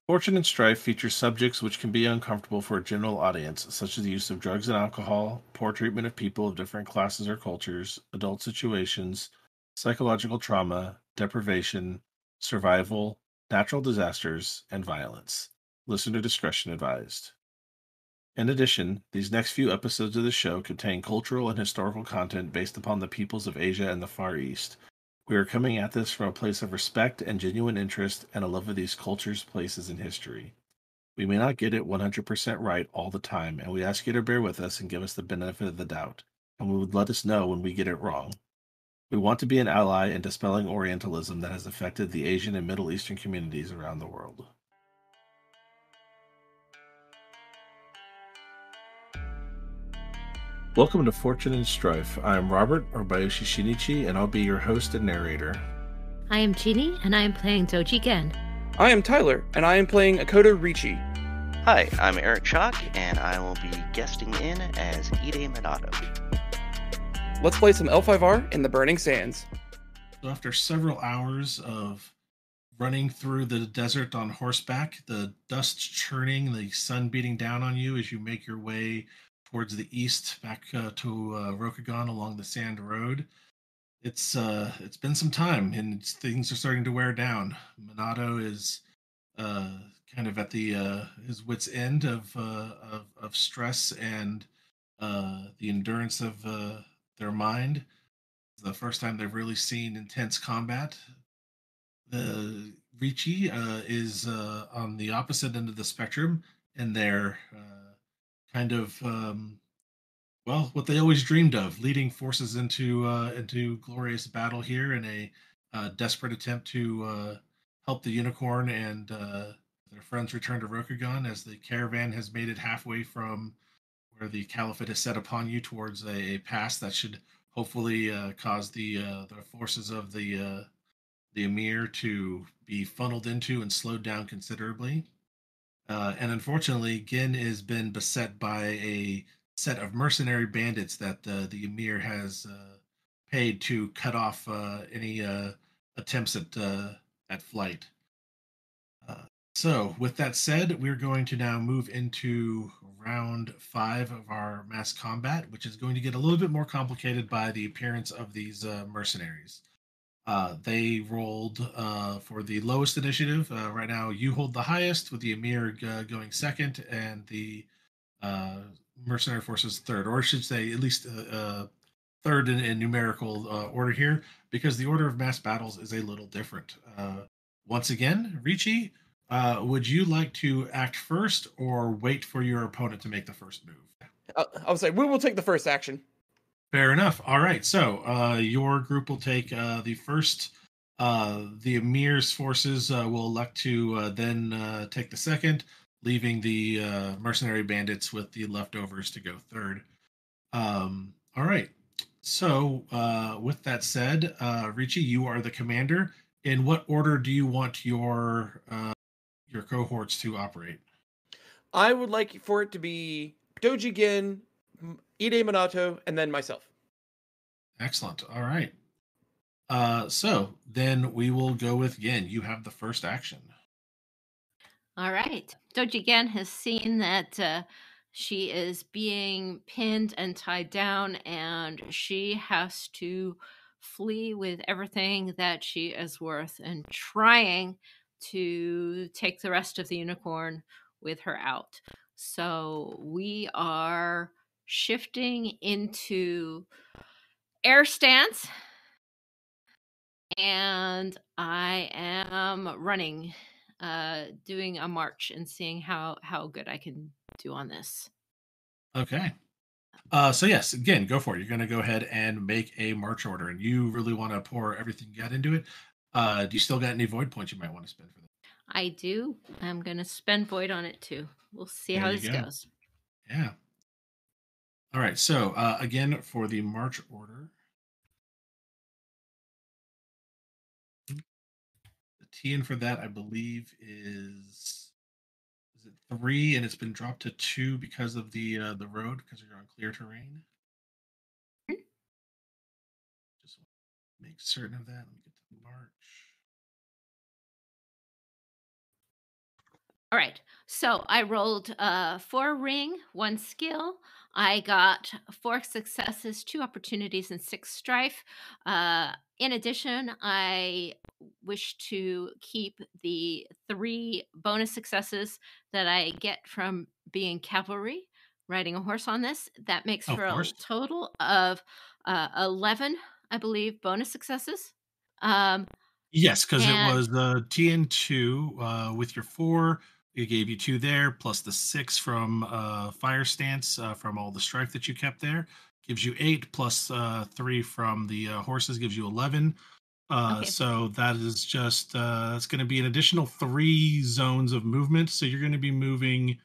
Fortune and Strife features subjects which can be uncomfortable for a general audience, such as the use of drugs and alcohol, poor treatment of people of different classes or cultures, adult situations, psychological trauma, deprivation, survival, natural disasters, and violence. Listener discretion advised. In addition, these next few episodes of the show contain cultural and historical content based upon the peoples of Asia and the Far East. We are coming at this from a place of respect and genuine interest and a love of these cultures, places, and history. We may not get it 100% right all the time, and we ask you to bear with us and give us the benefit of the doubt, and we would let us know when we get it wrong. We want to be an ally in dispelling Orientalism that has affected the Asian and Middle Eastern communities around the world. Welcome to Fortune and Strife. I am Robert, or Bayoshi Shinichi, and I'll be your host and narrator. I am Jeannie, and I am playing Doji Gen. I am Tyler, and I am playing Akoda Ricci. Hi, I'm Eric Chalk, and I will be guesting in as Ide Minato. Let's play some L5R in the Burning Sands. So after several hours of running through the desert on horseback, the dust churning, the sun beating down on you as you make your way towards the east back to Rokugani along the sand road. It's been some time, and things are starting to wear down. Minato is kind of at the his wits' end of stress and the endurance of their mind. It's the first time they've really seen intense combat. The Ricci is on the opposite end of the spectrum, and they're kind of well, what they always dreamed of, leading forces into glorious battle here in a desperate attempt to help the unicorn and their friends return to Rokugan as the caravan has made it halfway from where the caliphate has set upon you towards a pass that should hopefully cause the forces of the emir to be funneled into and slowed down considerably. And unfortunately, Gin has been beset by a set of mercenary bandits that the emir has paid to cut off any attempts at flight. So, with that said, we're going to now move into round 5 of our mass combat, which is going to get a little bit more complicated by the appearance of these mercenaries. They rolled for the lowest initiative. Right now, you hold the highest, with the Emir going second, and the uh, mercenary forces third, or I should say, at least third in numerical order here, because the order of mass battles is a little different. Once again, Ricci, would you like to act first or wait for your opponent to make the first move? I'll say we will take the first action. Fair enough. All right. So your group will take the first. The Emir's forces will elect to then take the second, leaving the mercenary bandits with the leftovers to go third. All right. So with that said, Ricci, you are the commander. In what order do you want your cohorts to operate? I would like for it to be Doji Gen, Ide Minato, and then myself. Excellent. All right. So then we will go with Yin. You have the first action. All right. Doji Gen has seen that she is being pinned and tied down, and she has to flee with everything that she is worth and trying to take the rest of the unicorn with her out. So we are shifting into air stance, and I am running, doing a march and seeing how good I can do on this. Okay. So yes, again, go for it. You're going to go ahead and make a march order, and you really want to pour everything you got into it. Do you still got any void points you might want to spend for that? I do. I'm gonna spend void on it too. We'll see There how you this go. goes. Yeah. All right. So again, for the march order, the TN for that I believe is it 3, and it's been dropped to 2 because of the road because you're on clear terrain. Just want to make certain of that. Let me get to the march. All right. So I rolled 4 ring, 1 skill. I got 4 successes, 2 opportunities, and 6 strife. In addition, I wish to keep the 3 bonus successes that I get from being cavalry, riding a horse on this. That makes Of for a course. total of 11, I believe, bonus successes. Um, Yes, because it and was the TN2 with your 4. It gave you 2 there, plus the 6 from Fire Stance from all the strife that you kept there. Gives you 8, plus 3 from the horses, gives you 11. okay. So that is just, it's going to be an additional 3 zones of movement. So you're going to be moving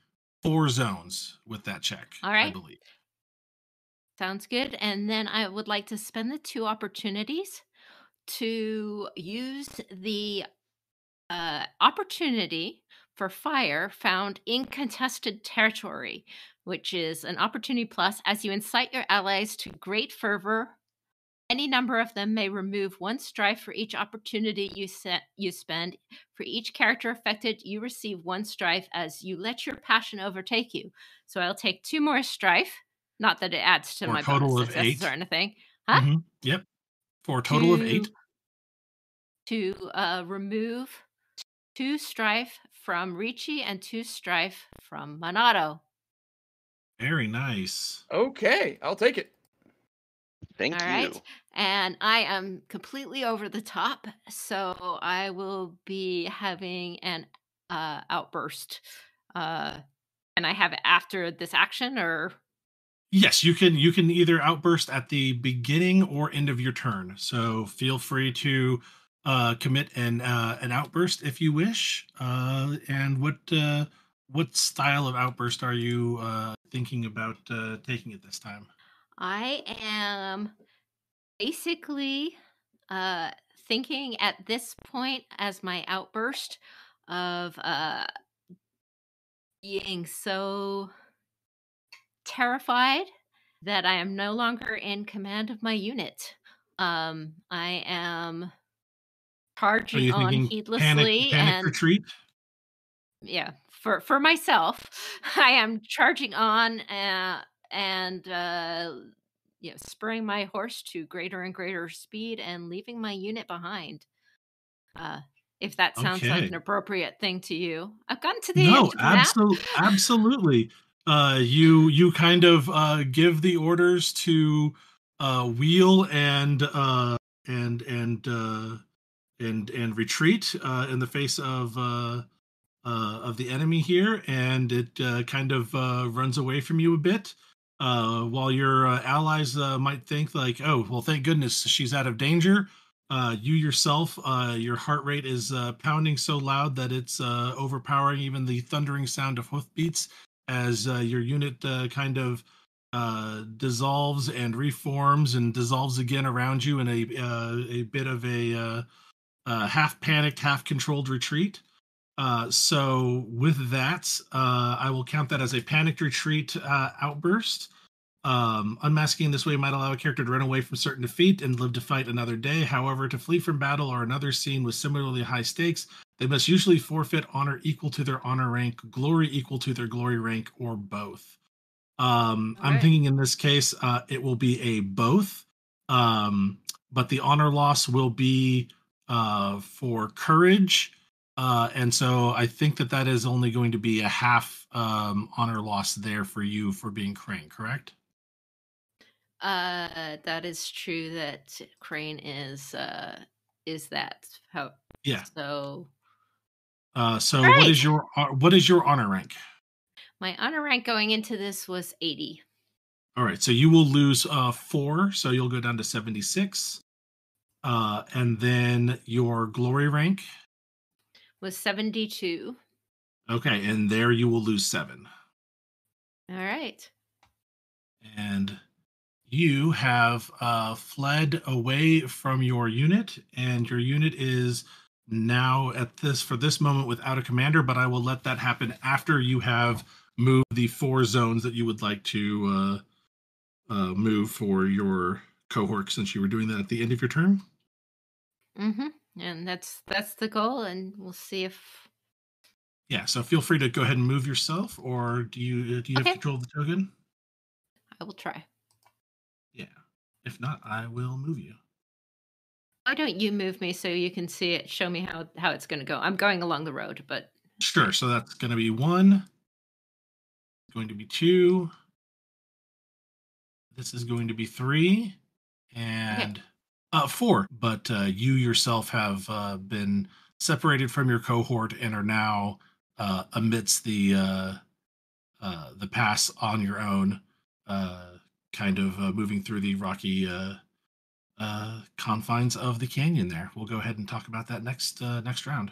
4 zones with that check, All I right. believe. Sounds good. And then I would like to spend the 2 opportunities to use the opportunity for fire found in contested territory, which is an opportunity plus. As you incite your allies to great fervor, any number of them may remove 1 strife for each opportunity you spend. For each character affected, you receive 1 strife as you let your passion overtake you. So I'll take 2 more strife. Not that it adds to For a my bonus total of successes or 8. anything. Huh? Yep. For a total of 8. To remove 2 strife from Ricci and 2 strife from Monado. Very nice. Okay, I'll take it. Thank All you. right. And I am completely over the top, so I will be having an outburst. And I have it after this action, or Yes, you can either outburst at the beginning or end of your turn. So feel free to commit an outburst if you wish. And what style of outburst are you thinking about taking at this time? I am basically thinking at this point as my outburst of being so terrified that I am no longer in command of my unit. I am Are charging you on thinking heedlessly, panic and retreat? yeah, for myself, I am charging on and spurring my horse to greater and greater speed and leaving my unit behind. Uh, if that sounds like Okay. an appropriate thing to you, I've gotten to the No, edge of the map. absolutely. You kind of give the orders to wheel and and retreat in the face of the enemy here, and it kind of runs away from you a bit. While your allies might think like, "Oh, well, thank goodness she's out of danger." You yourself, your heart rate is pounding so loud that it's overpowering even the thundering sound of hoofbeats as your unit kind of dissolves and reforms and dissolves again around you in a bit of a half panicked, half controlled retreat. So with that, I will count that as a panicked retreat outburst. Unmasking this way might allow a character to run away from certain defeat and live to fight another day. However, to flee from battle or another scene with similarly high stakes, they must usually forfeit honor equal to their honor rank, glory equal to their glory rank, or both. All I'm right. thinking in this case, it will be a both, um, but the honor loss will be for courage. And so I think that that is only going to be a half honor loss there for you for being Crane, correct? That is true that Crane is that how Yeah. so So right. what is your honor rank? My honor rank going into this was 80. All right, so you will lose 4, so you'll go down to 76. And then your glory rank. Was 72. Okay, and there you will lose 7. All right. And you have fled away from your unit, and your unit is now at this for this moment without a commander. But I will let that happen after you have moved the 4 zones that you would like to move for your cohort, since you were doing that at the end of your turn. Mm-hmm. And that's the goal, and we'll see if Yeah, so feel free to go ahead and move yourself, or do you have Okay. control of the token? I will try. Yeah. If not, I will move you. Why don't you move me so you can see it? Show me how it's going to go. I'm going along the road, but Sure. So that's going to be 1, going to be 2. This is going to be 3, okay. and 4. But you yourself have been separated from your cohort and are now amidst the pass on your own, kind of moving through the rocky confines of the canyon. There, we'll go ahead and talk about that next round.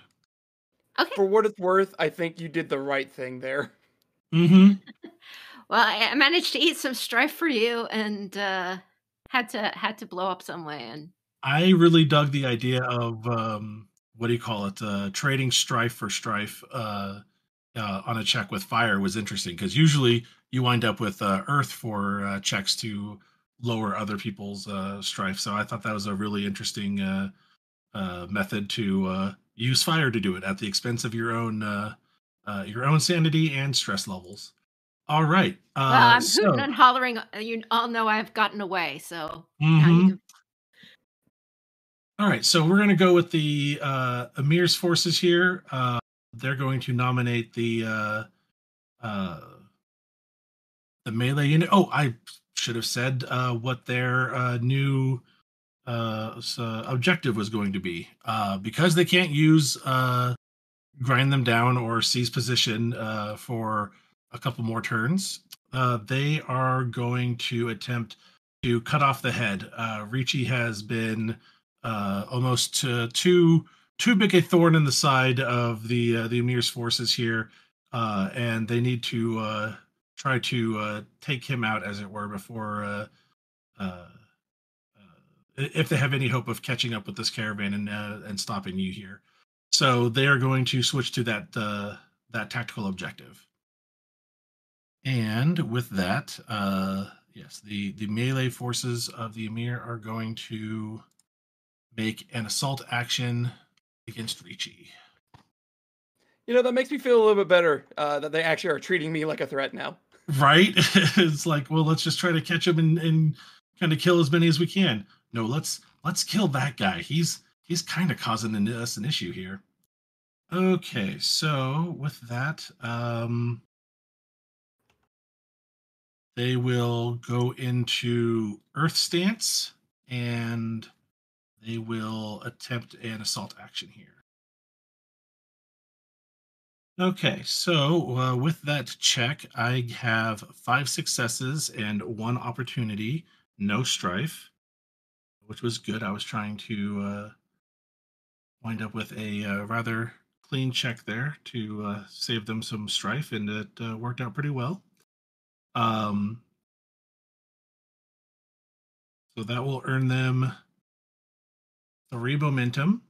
Okay. For what it's worth, I think you did the right thing there. Mm-hmm. Well, I managed to eat some strife for you, and had to blow up some way. And I really dug the idea of what do you call it? Trading strife for strife on a check with fire was interesting because usually you wind up with earth for checks to lower other people's strife. So I thought that was a really interesting method to use fire to do it at the expense of your own sanity and stress levels. All right. well, I'm hooting So and hollering. You all know I've gotten away, so now you mhm. can. All right, so we're going to go with the Emir's forces here. They're going to nominate uh, the melee unit. Oh, I should have said what their new objective was going to be. Because they can't use grind them down or seize position for a couple more turns, they are going to attempt to cut off the head. Ricci has been almost too big a thorn in the side of the Emir's forces here, and they need to try to take him out, as it were, before uh, if they have any hope of catching up with this caravan and stopping you here. So they are going to switch to that tactical objective. And with that, yes, the melee forces of the Emir are going to make an assault action against Ricci. You know, that makes me feel a little bit better that they actually are treating me like a threat now. Right? It's like, well, let's just try to catch him and kind of kill as many as we can. No, let's kill that guy. He's kind of causing us an issue here. Okay, so with that, they will go into Earth stance and they will attempt an assault action here. Okay, so with that check, I have 5 successes and 1 opportunity, no strife, which was good. I was trying to wind up with a rather clean check there to save them some strife, and it worked out pretty well. So that will earn them 3 momentum.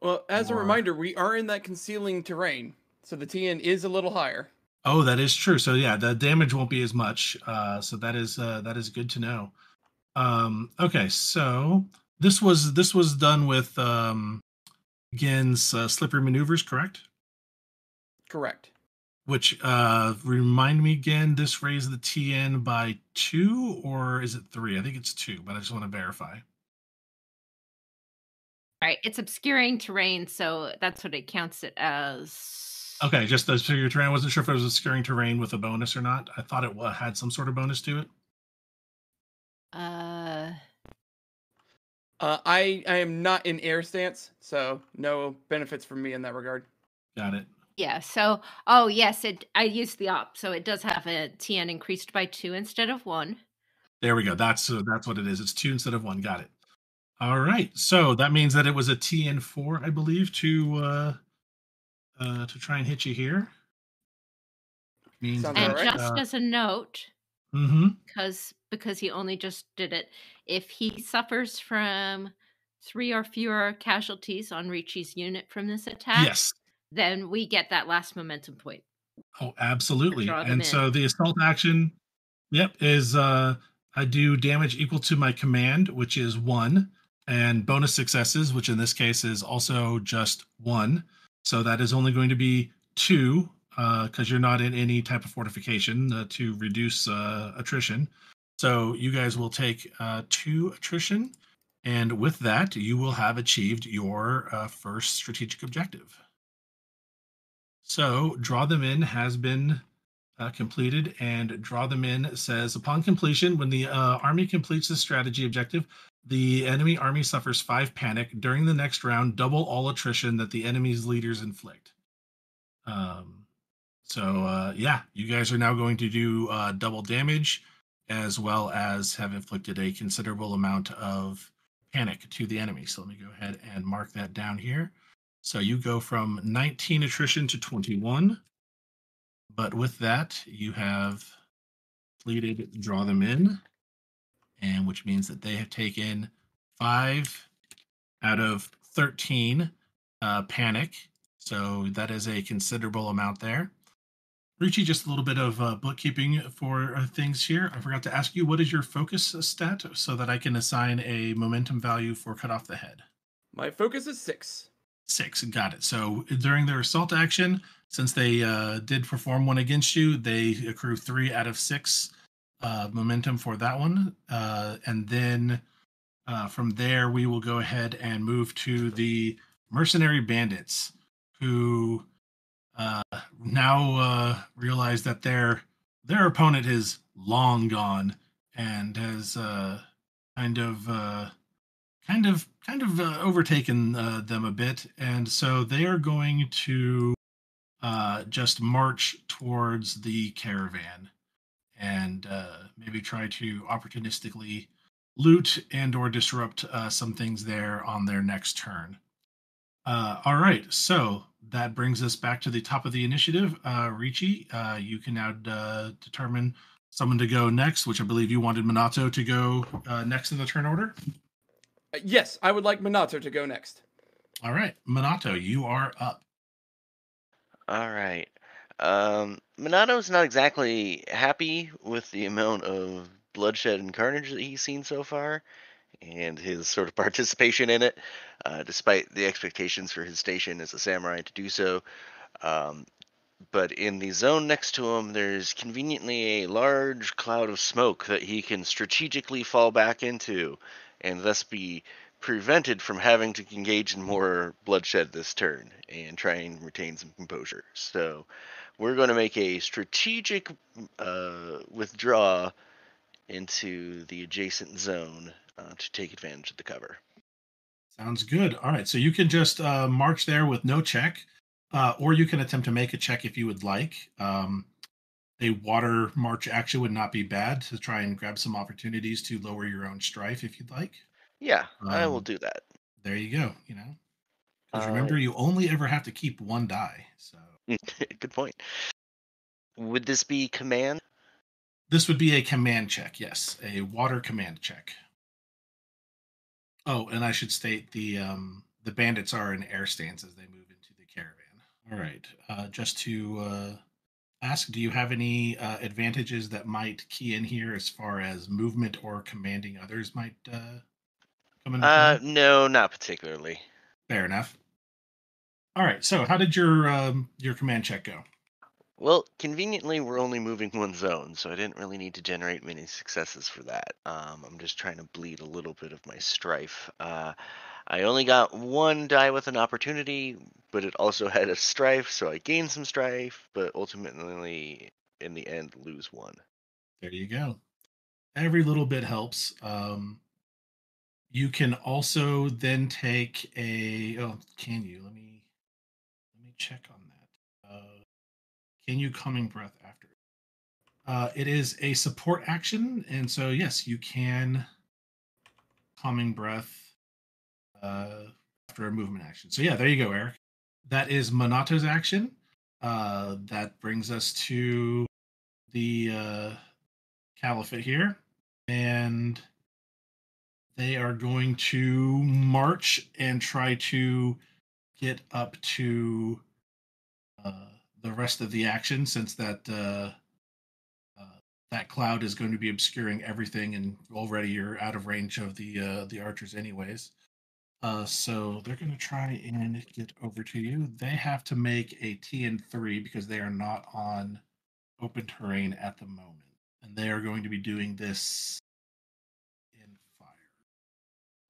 Well, as a reminder, we are in that concealing terrain, so the TN is a little higher. Oh, that is true. So yeah, the damage won't be as much. So that is good to know. Okay, so this was done with Gen's slippery maneuvers, correct? Correct. Which remind me again, this raised the TN by 2 or is it 3? I think it's 2, but I just want to verify. All right, it's obscuring terrain, so that's what it counts it as. Okay, just the obscuring terrain. I wasn't sure if it was obscuring terrain with a bonus or not. I thought it had some sort of bonus to it. I am not in air stance, so no benefits from me in that regard. Got it. Yeah, so oh yes, I used the op, so it does have a TN increased by 2 instead of 1. There we go. That's what it is. It's 2 instead of 1. Got it. All right. So that means that it was a TN4, I believe, to try and hit you here. Means Sounds that, And alright. just as a note, mhm. because he only just did it, if he suffers from 3 or fewer casualties on Ricci's unit from this attack, Yes. then we get that last momentum point. Oh, absolutely. Draw them And in. so the assault action, yep, is I do damage equal to my command, which is 1, and bonus successes, which in this case is also just 1. So that is only going to be 2 because you're not in any type of fortification to reduce attrition. So you guys will take 2 attrition, and with that, you will have achieved your first strategic objective. So draw them in has been completed, and draw them in says upon completion, when the army completes the strategy objective, the enemy army suffers 5 panic. During the next round, double all attrition that the enemy's leaders inflict. Yeah, you guys are now going to do double damage, as well as have inflicted a considerable amount of panic to the enemy. So let me go ahead and mark that down here. So you go from 19 attrition to 21. But with that, you have completed draw them in, and which means that they have taken 5 out of 13 panic. So that is a considerable amount there. Richie, just a little bit of bookkeeping for things here. I forgot to ask you, what is your focus stat so that I can assign a momentum value for cut off the head? My focus is 6. 6, got it. So during their assault action, since they did perform one against you, they accrue 3 out of 6 momentum for that one. And then from there, we will go ahead and move to the mercenary bandits, who now realize that their opponent is long gone and has kind of overtaken them a bit, and so they are going to just march towards the caravan and maybe try to opportunistically loot and or disrupt some things there on their next turn. All right, so that brings us back to the top of the initiative. Ricci, you can now determine someone to go next, which I believe you wanted Minato to go next in the turn order. Yes, I would like Minato to go next. All right, Minato, you are up. All right. Minato's not exactly happy with the amount of bloodshed and carnage that he's seen so far, and his sort of participation in it, despite the expectations for his station as a samurai to do so. But in the zone next to him, there's conveniently a large cloud of smoke that he can strategically fall back into, and thus be prevented from having to engage in more bloodshed this turn and try and retain some composure. So we're going to make a strategic withdraw into the adjacent zone to take advantage of the cover. Sounds good. All right, so you can just march there with no check, or you can attempt to make a check if you would like. A water march action would not be bad to try and grab some opportunities to lower your own strife if you'd like. Yeah, I will do that. There you go. Because remember, you only ever have to keep 1 die. So good point. Would this be command? This would be a command check. Yes, a water command check. Oh, and I should state the bandits are in air stance as they move into the caravan. All right. Just to ask, do you have any advantages that might key in here as far as movement or commanding others might come into play? No, not particularly. Fair enough. All right. So, how did your command check go? Well, conveniently, we're only moving 1 zone, so I didn't really need to generate many successes for that. I'm just trying to bleed a little bit of my strife. I only got 1 die with an opportunity, but it also had a strife, so I gained some strife, but ultimately, in the end, lose 1. There you go. Every little bit helps. You can also then take a. Oh, can you? Let me check on that. Can you calming breath after? It is a support action, and so yes, you can calming breath after a movement action. So yeah, there you go, Eric. That is Monato's action. That brings us to the Caliphate here, and they are going to march and try to get up to the rest of the action, since that that cloud is going to be obscuring everything, and already you're out of range of the archers anyways. So they're going to try and get over to you. They have to make a TN3 because they are not on open terrain at the moment. And they are going to be doing this in fire.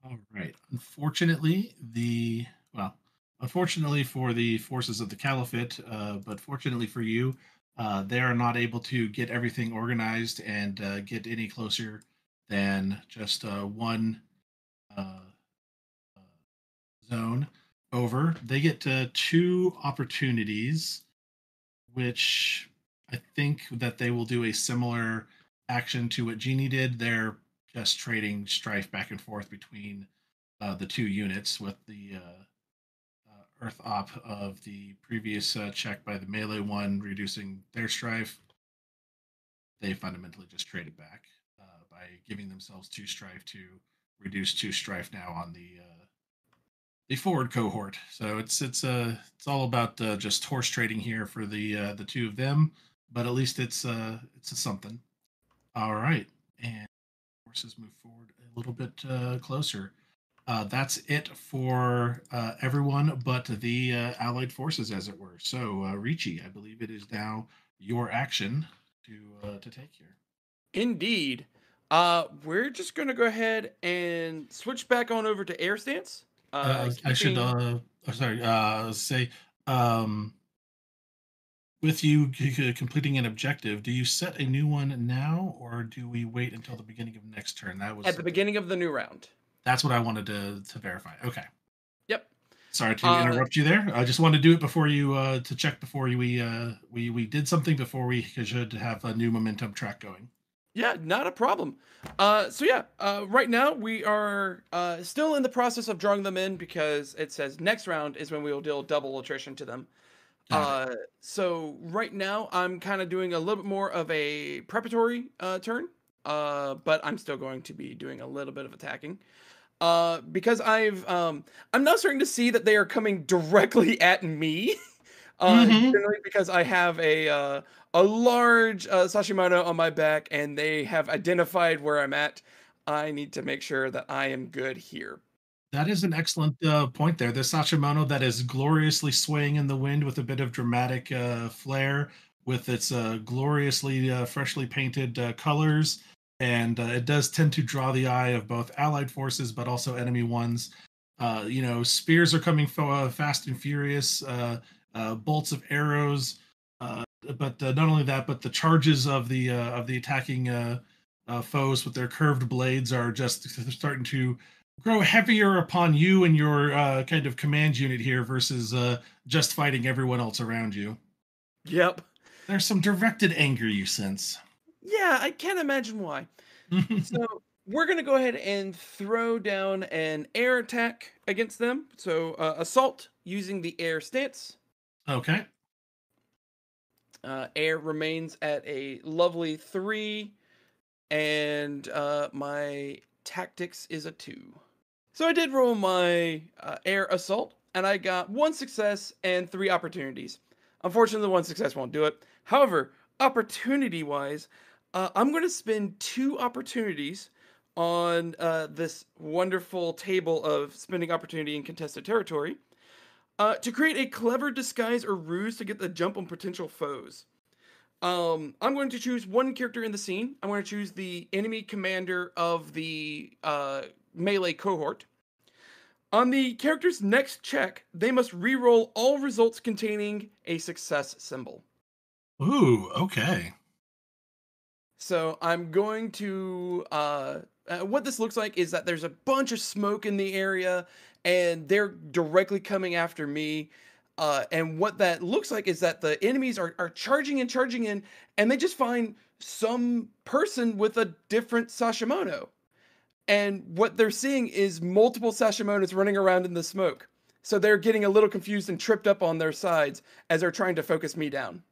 All right. Unfortunately for the forces of the Caliphate, but fortunately for you, they are not able to get everything organized and get any closer than just one uh, zone over. They get two opportunities, which I think that they will do a similar action to what Genie did. They're just trading strife back and forth between the two units with the Earth Op of the previous check by the melee one, reducing their strife. They fundamentally just traded back by giving themselves two strife to reduce two strife now on the forward cohort. So it's all about just horse trading here for the two of them, but at least it's a something. All right, and horses move forward a little bit closer. That's it for everyone but the allied forces, as it were. So, Ricci, I believe it is now your action to take here. Indeed. We're just gonna go ahead and switch back on over to air stance. I should sorry say um, with you completing an objective, do you set a new one now, or do we wait until the beginning of next turn? That was at the beginning of the new round. That's what I wanted to verify. Okay. Yep. Sorry to interrupt you there. I just wanted to do it before you to check before we did something before we should have a new momentum track going. Yeah, not a problem. Right now we are still in the process of drawing them in because it says next round is when we will deal double attrition to them. So right now I'm kind of doing a little bit more of a preparatory turn, but I'm still going to be doing a little bit of attacking. Because I'm now starting to see that they are coming directly at me. Generally because I have a large Sashimono on my back and they have identified where I'm at. I need to make sure that I am good here. That is an excellent point there. The Sashimono that is gloriously swaying in the wind with a bit of dramatic flair, with its gloriously freshly painted colors. And it does tend to draw the eye of both allied forces, but also enemy ones. Spears are coming fast and furious, bolts of arrows. But not only that, but the charges of the attacking foes with their curved blades are just starting to grow heavier upon you and your kind of command unit here versus just fighting everyone else around you. Yep. There's some directed anger you sense. Yeah, I can't imagine why. So we're going to go ahead and throw down an air attack against them. So assault using the air stance. Okay. Air remains at a lovely 3, and my tactics is a 2. So I did roll my air assault, and I got 1 success and 3 opportunities. Unfortunately, the 1 success won't do it. However, opportunity-wise, I'm going to spend 2 opportunities on this wonderful table of spending opportunity in contested territory to create a clever disguise or ruse to get the jump on potential foes. I'm going to choose one character in the scene. I'm going to choose the enemy commander of the melee cohort. On the character's next check, they must re-roll all results containing a success symbol. Ooh, okay. So I'm going to what this looks like is that there's a bunch of smoke in the area and they're directly coming after me. And what that looks like is that the enemies are charging in, and they just find some person with a different Sashimono. And what they're seeing is multiple Sashimonos running around in the smoke. So they're getting a little confused and tripped up on their sides as they're trying to focus me down.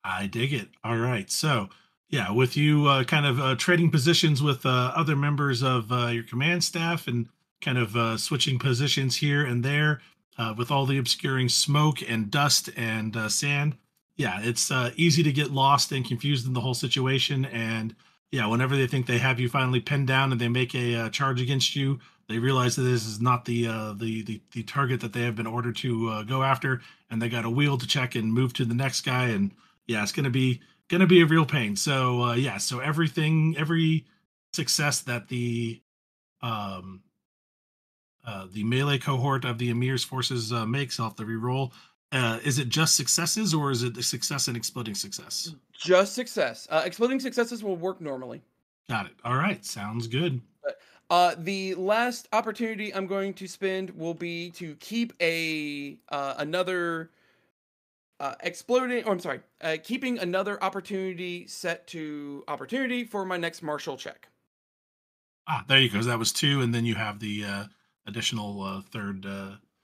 I dig it. All right. So, yeah, with you kind of trading positions with other members of your command staff and kind of switching positions here and there with all the obscuring smoke and dust and sand. Yeah, it's easy to get lost and confused in the whole situation. And yeah, whenever they think they have you finally pinned down and they make a charge against you, They realize that this is not the target that they have been ordered to go after, and they got a wheel to check and move to the next guy. And yeah, it's gonna be a real pain. So yeah, so every success that um, the melee cohort of the Emir's forces makes off the reroll. Is it just successes, or is it a success and exploding success? Just success. Exploding successes will work normally. Got it. All right, sounds good. The last opportunity I'm going to spend will be to keep another exploding. Or I'm sorry, keeping another opportunity set to opportunity for my next martial check. There you go. That was two, and then you have the additional third.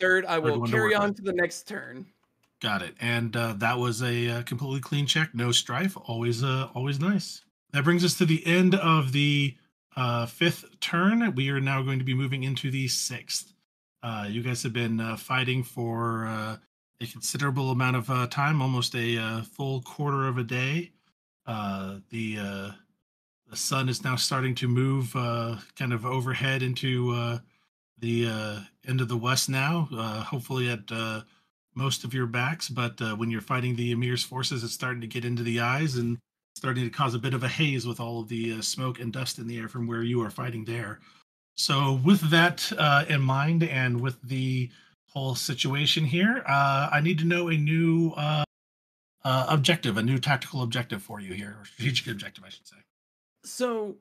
Third, I will one to carry work on with. to the next turn. Got it. And that was a completely clean check. No strife. Always nice. That brings us to the end of the fifth turn. We are now going to be moving into the sixth. You guys have been fighting for a considerable amount of time, almost a full quarter of a day. The sun is now starting to move kind of overhead into the end of the west now, hopefully at most of your backs. But when you're fighting the Emir's forces, it's starting to get into the eyes and starting to cause a bit of a haze with all of the smoke and dust in the air from where you are fighting there. So, with that in mind, and with the whole situation here, I need to know a new objective, a new tactical objective for you here, or strategic objective, I should say. So,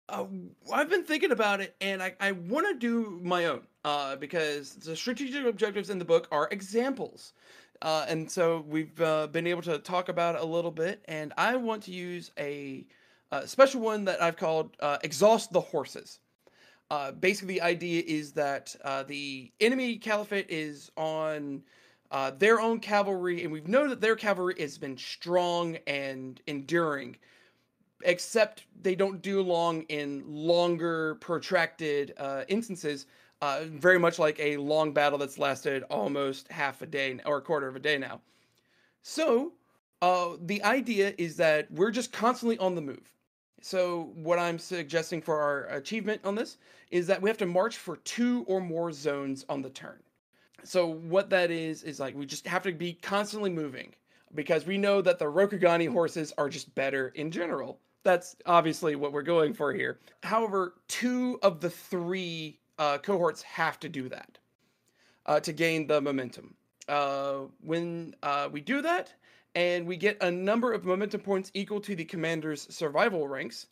uh, I've been thinking about it, and I want to do my own because the strategic objectives in the book are examples. And so we've been able to talk about it a little bit, and I want to use a special one that I've called Exhaust the Horses. Basically, the idea is that the enemy caliphate is on their own cavalry, and we've known that their cavalry has been strong and enduring, except they don't do long in longer, protracted instances. Very much like a long battle that's lasted almost half a day or a quarter of a day now. So, the idea is that we're just constantly on the move. So, what I'm suggesting for our achievement on this is that we have to march for 2 or more zones on the turn. So, what that is like we just have to be constantly moving because we know that the Rokugani horses are just better in general. That's obviously what we're going for here. However, 2 of the 3 cohorts have to do that to gain the momentum. When we do that, and we get a number of momentum points equal to the commander's survival ranks.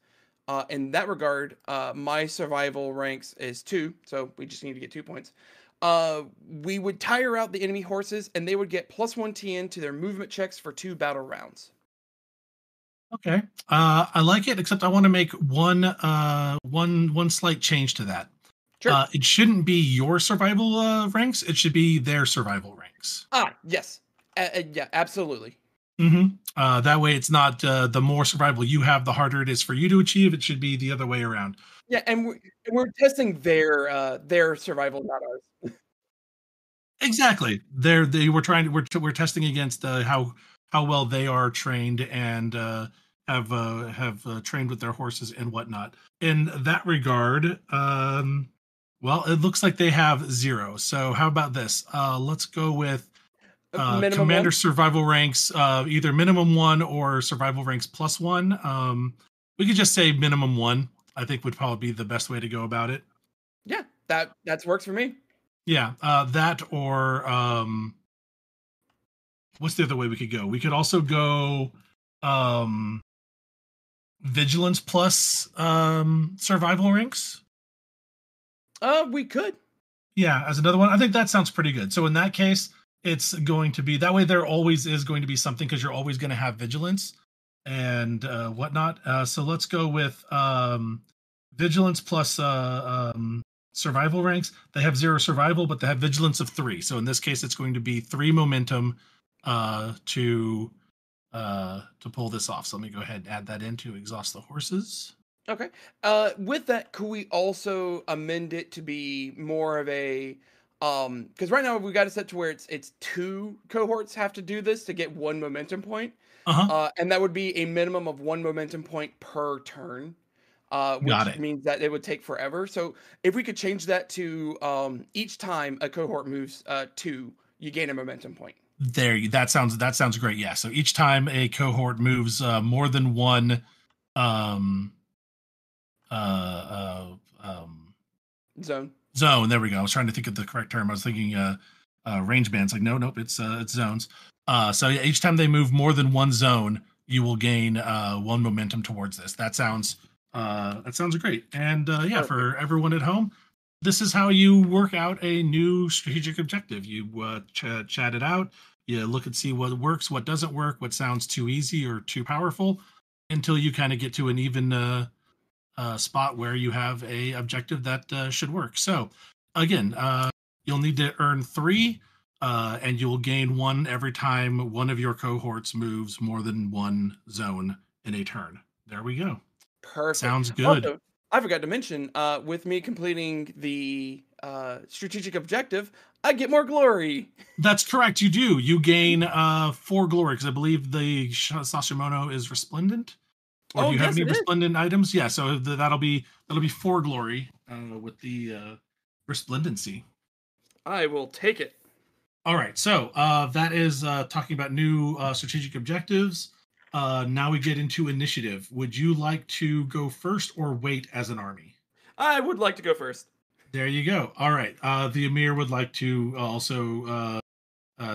In that regard, my survival ranks is 2, so we just need to get 2 points. We would tire out the enemy horses, and they would get +1 TN to their movement checks for 2 battle rounds. Okay, I like it, except I want to make one slight change to that. Sure. It shouldn't be your survival ranks; it should be their survival ranks. Yes. Yeah, absolutely. That way, it's not the more survival you have, the harder it is for you to achieve. It should be the other way around. Yeah, and we're testing their survival, not ours. Exactly. We're testing against how well they are trained and have trained with their horses and whatnot. In that regard, well, it looks like they have 0. So how about this? Let's go with Minimum commander 1? survival ranks, either minimum 1 or survival ranks +1. We could just say minimum 1. I think would probably be the best way to go about it. Yeah, that works for me. Yeah, that or what's the other way we could go? We could also go vigilance plus survival ranks. We could. Yeah, as another one. I think that sounds pretty good. So in that case, it's going to be that way. There always is going to be something because you're always going to have vigilance and whatnot. So let's go with vigilance plus survival ranks. They have 0 survival, but they have vigilance of 3. So in this case, it's going to be 3 momentum to pull this off. So let me go ahead and add that in to exhaust the horses. Okay. With that, could we also amend it to be more of a because right now we got it set to where it's 2 cohorts have to do this to get 1 momentum point. Uh-huh. And that would be a minimum of 1 momentum point per turn. Got which it. means that it would take forever. So if we could change that to each time a cohort moves 2, you gain a momentum point. That sounds great. Yeah. So each time a cohort moves more than one um uh Zone. zone. There we go. I was trying to think of the correct term. I was thinking range bands. Like nope, it's zones. So yeah, each time they move more than one zone, you will gain one momentum towards this. That sounds great. And yeah, Perfect. for everyone at home, this is how you work out a new strategic objective. You chat it out. You look and see what works, what doesn't work, what sounds too easy or too powerful, until you kind of get to an even spot where you have a objective that should work. So again, you'll need to earn 3, and you'll gain 1 every time one of your cohorts moves more than one zone in a turn. There we go. Perfect. Sounds good. Also, I forgot to mention, with me completing the strategic objective, I get more glory. That's correct. You do. You gain 4 glory because I believe the Sashimono is resplendent. Or do Oh, you have yes, any it is. resplendent items? Yeah. So that'll be 4 glory with the resplendency. I will take it. All right, so that is talking about new strategic objectives. Now we get into initiative. Would you like to go first or wait as an army? I would like to go first. There you go. All right, the Emir would like to also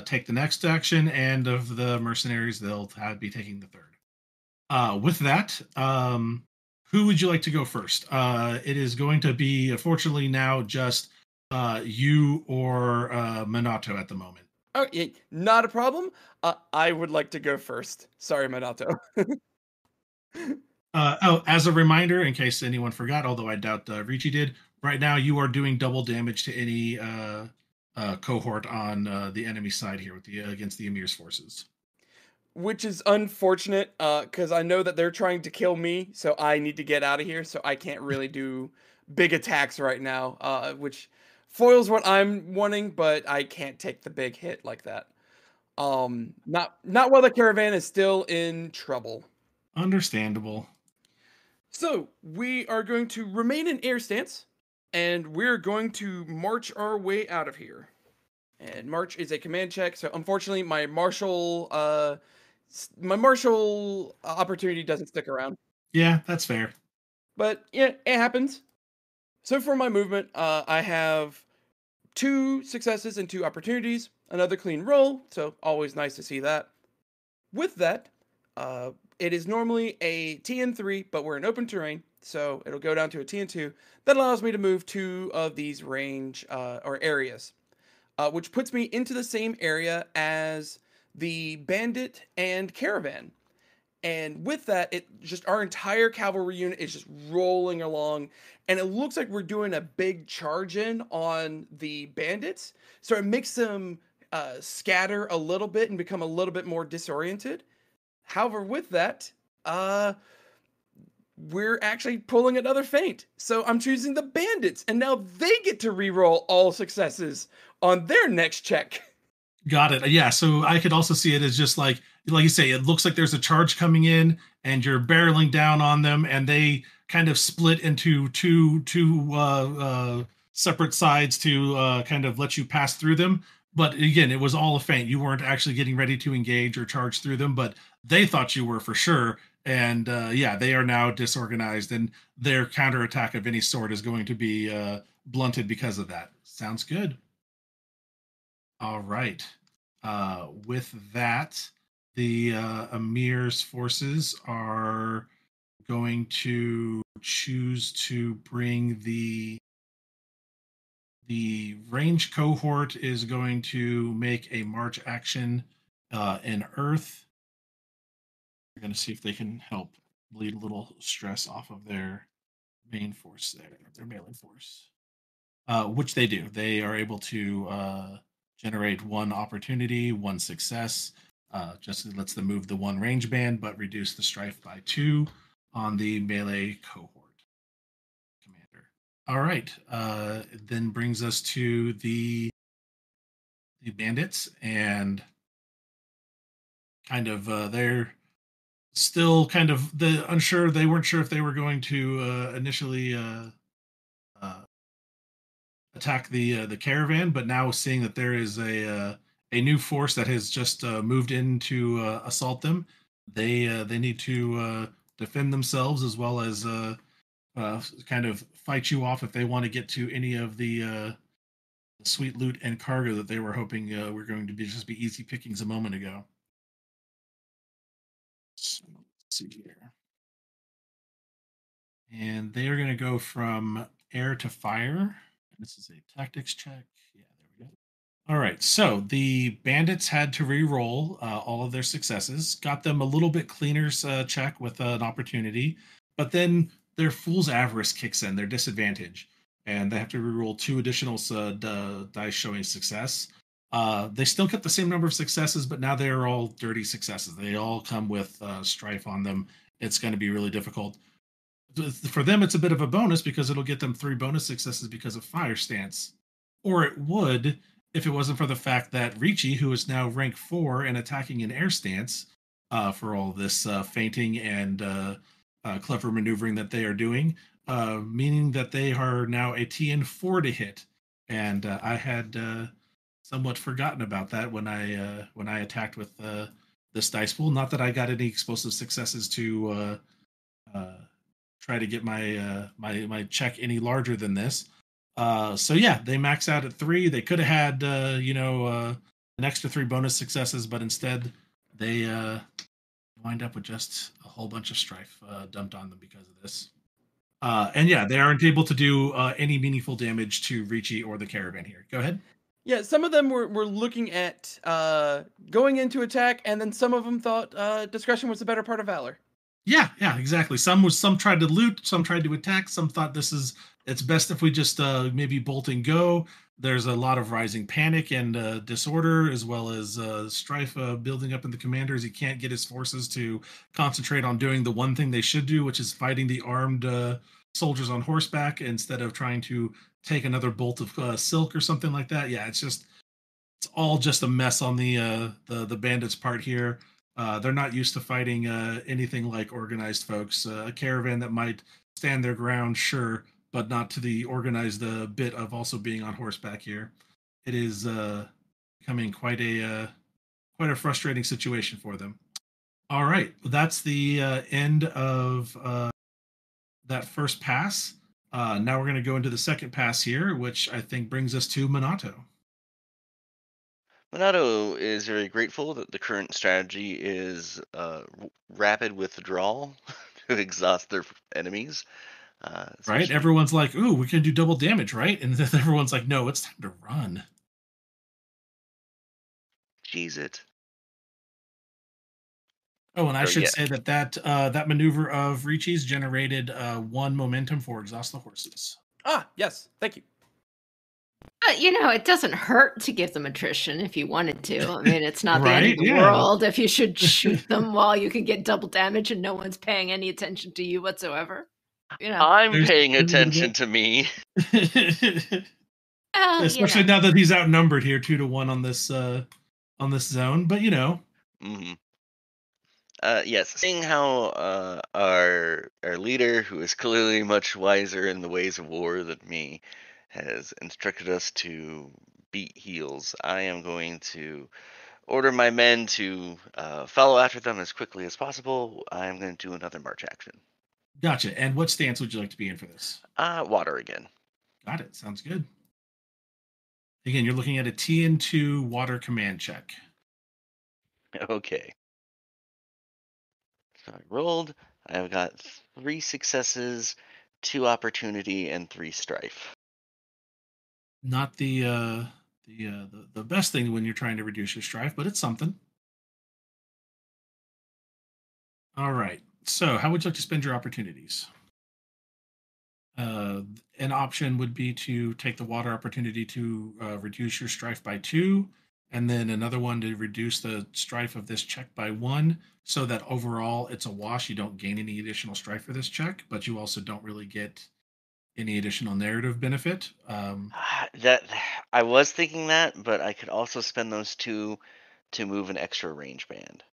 take the next action, and of the mercenaries, they'll be taking the third. With that, who would you like to go first? It is going to be, unfortunately, now just you or Minato at the moment. Oh, yeah, not a problem. I would like to go first. Sorry, Minato. As a reminder, in case anyone forgot, although I doubt Ricci did, right now you are doing double damage to any cohort on the enemy side here with the against the Emir's forces. Which is unfortunate, because I know that they're trying to kill me, so I need to get out of here, so I can't really do big attacks right now, which foils what I'm wanting, but I can't take the big hit like that. Not while the caravan is still in trouble. Understandable. So, we are going to remain in air stance, and we're going to march our way out of here. And march is a command check, so unfortunately my martial opportunity doesn't stick around. Yeah, that's fair. But yeah, it happens. So for my movement, I have 2 successes and 2 opportunities, another clean roll, so always nice to see that. With that, it is normally a TN3, but we're in open terrain, so it'll go down to a TN2. That allows me to move 2 of these range or areas, which puts me into the same area as the bandit and caravan. And with that, it just our entire cavalry unit is just rolling along, and it looks like we're doing a big charge in on the bandits. So it makes them scatter a little bit and become a little bit more disoriented. However, with that, we're actually pulling another feint. So I'm choosing the bandits, and now they get to re-roll all successes on their next check. Got it. Yeah. So I could also see it as just like you say, it looks like there's a charge coming in, and you're barreling down on them, and they kind of split into two separate sides to kind of let you pass through them. But again, it was all a feint. You weren't actually getting ready to engage or charge through them, but they thought you were for sure. And yeah, they are now disorganized, and their counterattack of any sort is going to be blunted because of that. Sounds good. All right. With that, the Emir's forces are going to choose to bring the range cohort is going to make a march action in Earth. We're going to see if they can help bleed a little stress off of their main force there, their melee force. Which they do. They are able to generate 1 opportunity, 1 success. Just lets them move the 1 range band, but reduce the strife by 2 on the melee cohort commander. All right. It then brings us to the bandits, and kind of still kind of unsure. They weren't sure if they were going to initially attack the caravan, but now seeing that there is a new force that has just moved in to assault them, they need to defend themselves as well as kind of fight you off if they want to get to any of the sweet loot and cargo that they were hoping were going to be just be easy pickings a moment ago. So, let's see here. And they are going to go from air to fire. This is a tactics check. Yeah, there we go. All right, so the bandits had to re-roll all of their successes, got them a little bit cleaner check with an opportunity, but then their fool's avarice kicks in, their disadvantage, and they have to re-roll 2 additional dice showing success. They still get the same number of successes, but now they're all dirty successes. They all come with strife on them. It's going to be really difficult. For them, it's a bit of a bonus because it'll get them 3 bonus successes because of fire stance. Or it would if it wasn't for the fact that Ricci, who is now rank 4 and attacking in air stance for all this feinting and clever maneuvering that they are doing, meaning that they are now a TN4 to hit. And I had somewhat forgotten about that when I attacked with this dice pool. Not that I got any explosive successes to try to get my check any larger than this. So yeah, they max out at 3. They could have had an extra 3 bonus successes, but instead they wind up with just a whole bunch of strife dumped on them because of this. And yeah, they aren't able to do any meaningful damage to Ricci or the caravan here. Go ahead. Yeah, some of them were looking at going into attack, and then some of them thought discretion was the better part of valor. Yeah, exactly. Some tried to loot, some tried to attack, some thought it's best if we just maybe bolt and go. There's a lot of rising panic and disorder, as well as strife building up in the commanders. He can't get his forces to concentrate on doing the one thing they should do, which is fighting the armed soldiers on horseback instead of trying to take another bolt of silk or something like that. Yeah, it's all just a mess on the bandits' part here. They're not used to fighting anything like organized folks. A caravan that might stand their ground, sure, but not to the organized bit of also being on horseback here. It is becoming quite a frustrating situation for them. All right, that's the end of that first pass. Now we're going to go into the second pass here, which I think brings us to Minato. Minato is very grateful that the current strategy is rapid withdrawal to exhaust their enemies. Right? Everyone's like, ooh, we can do double damage, right? And then everyone's like, no, it's time to run. Jeez it. Oh, and I should say that maneuver of Ricci's generated 1 momentum for exhaust the horses. Ah, yes. Thank you. It doesn't hurt to give them attrition if you wanted to. I mean, it's not the end of the Right? world if you should shoot them while you can get double damage and no one's paying any attention to you whatsoever. I'm paying attention to me. Especially now that he's outnumbered here 2-1 on this zone, but Mm-hmm. Yes, seeing how our leader, who is clearly much wiser in the ways of war than me, has instructed us to beat heels, I am going to order my men to follow after them as quickly as possible. I am going to do another march action. Gotcha. And what stance would you like to be in for this? Water again. Got it. Sounds good. Again, you're looking at a TN2 water command check. Okay. So I rolled. I've got 3 successes, 2 opportunity, and 3 strife. Not the best thing when you're trying to reduce your strife, but it's something. All right. So, how would you like to spend your opportunities? An option would be to take the water opportunity to reduce your strife by 2, and then another one to reduce the strife of this check by 1, so that overall it's a wash. You don't gain any additional strife for this check, but you also don't really get any additional narrative benefit. That I was thinking that, but I could also spend those 2 to move an extra range band.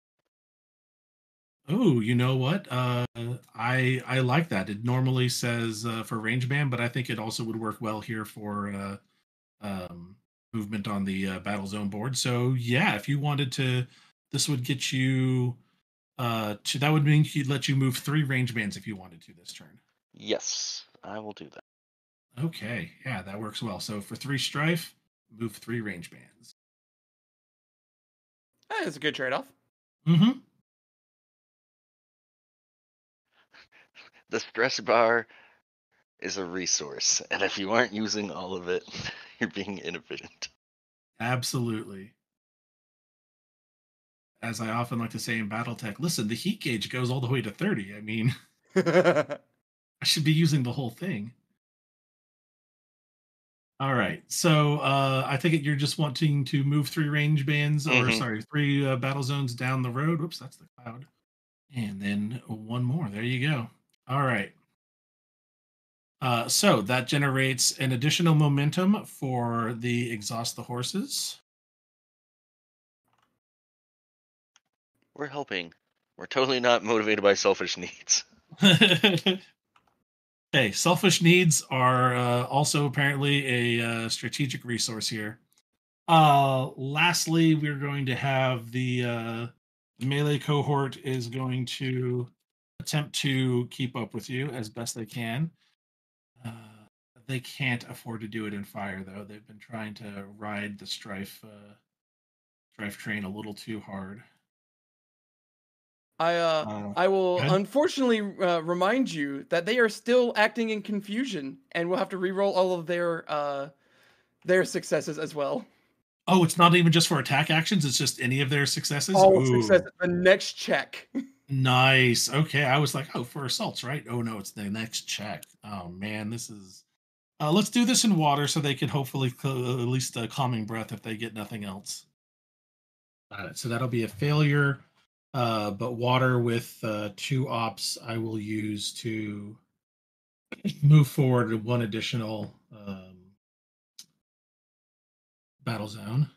Oh, you know what? I like that. It normally says for range band, but I think it also would work well here for um, movement on the battle zone board. So yeah, if you wanted to, this would get you that would mean he'd let you move 3 range bands if you wanted to this turn. Yes, I will do that. Okay, yeah, that works well. So for 3 strife, move 3 range bands. That's a good trade-off. Mm-hmm. The stress bar is a resource, and if you aren't using all of it, you're being inefficient. Absolutely. As I often like to say in BattleTech, listen, the heat gauge goes all the way to 30. I mean, I should be using the whole thing. All right. So I think you're just wanting to move 3 range bands, or Mhm. sorry, 3 battle zones down the road. Whoops, that's the cloud. And then one more. There you go. All right. So that generates an additional momentum for the exhaust the horses. We're helping. We're totally not motivated by selfish needs. Okay, selfish needs are also apparently a strategic resource here. Lastly, we're going to have the melee cohort is going to attempt to keep up with you as best they can. Uh, they can't afford to do it in fire, though. They've been trying to ride the strife train a little too hard. I will Good. unfortunately remind you that they are still acting in confusion, and we'll have to re-roll all of their successes as well. Oh, it's not even just for attack actions. It's just any of their successes. All Ooh, successes. The next check. nice. Okay, I was like, oh, for assaults, right? Oh no, it's the next check. Oh man, this is. Let's do this in water so they can hopefully at least a calming breath if they get nothing else. Got it. So that'll be a failure. But water with 2 ops, I will use to move forward 1 additional battle zone.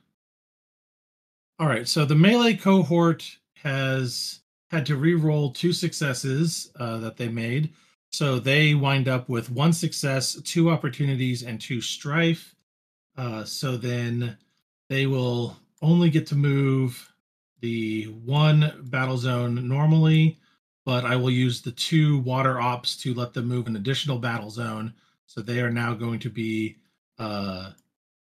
All right, so the melee cohort has had to re-roll 2 successes that they made. So they wind up with 1 success, 2 opportunities, and 2 strife. So then they will only get to move the 1 battle zone normally, but I will use the 2 water ops to let them move an additional battle zone. So they are now going to be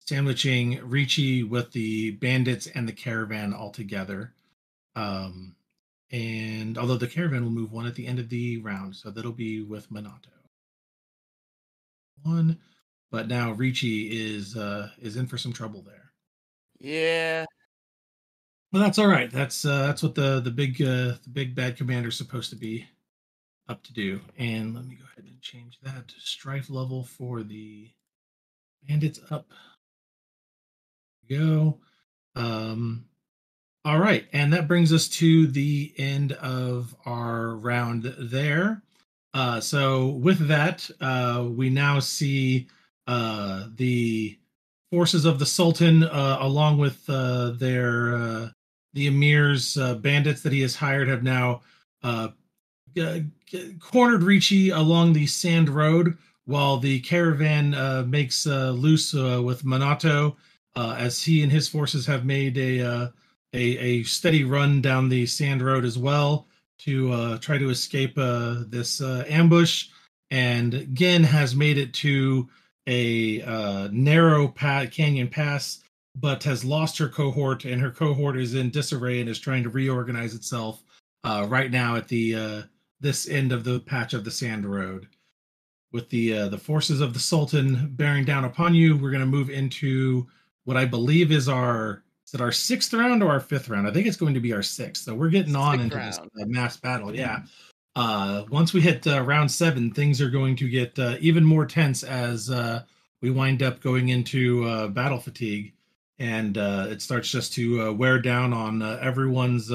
sandwiching Ricci with the bandits and the caravan all together. And although the caravan will move 1 at the end of the round, so that'll be with Minato. 1, but now Ricci is in for some trouble there. Yeah. Well, that's all right. That's what the big bad commander is supposed to be up to do. And let me go ahead and change that to strife level for the bandits up. There we go. All right, and that brings us to the end of our round there. So with that, we now see the forces of the Sultan, along with the Emir's bandits that he has hired, have now cornered Ricci along the sand road, while the caravan makes loose with Minato, as he and his forces have made a steady run down the sand road as well to try to escape this ambush. And Gen has made it to a narrow canyon pass, but has lost her cohort, and her cohort is in disarray and is trying to reorganize itself right now at the this end of the patch of the sand road. With the forces of the Sultan bearing down upon you, we're going to move into what I believe is our 6th round or our 5th round. I think it's going to be our 6th. So we're getting on 6th into round. this mass battle. Yeah. Once we hit round 7, things are going to get even more tense as we wind up going into battle fatigue, and it starts just to wear down on everyone's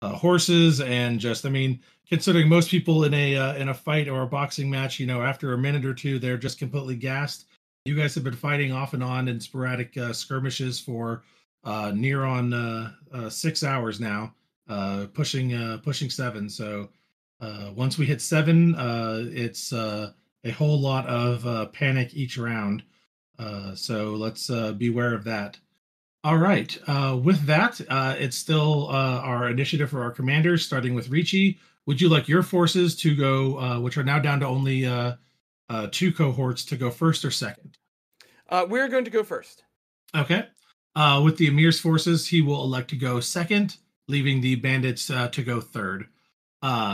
horses. And just, I mean, considering most people in a fight or a boxing match, after a minute or two, they're just completely gassed. You guys have been fighting off and on in sporadic skirmishes for near on 6 hours now, pushing 7. So once we hit 7, it's a whole lot of panic each round. So let's beware of that. All right. With that, it's still our initiative for our commanders, starting with Ricci. Would you like your forces to go, which are now down to only 2 cohorts, to go first or second? We're going to go first. Okay. With the Emir's forces, he will elect to go second, leaving the bandits to go third.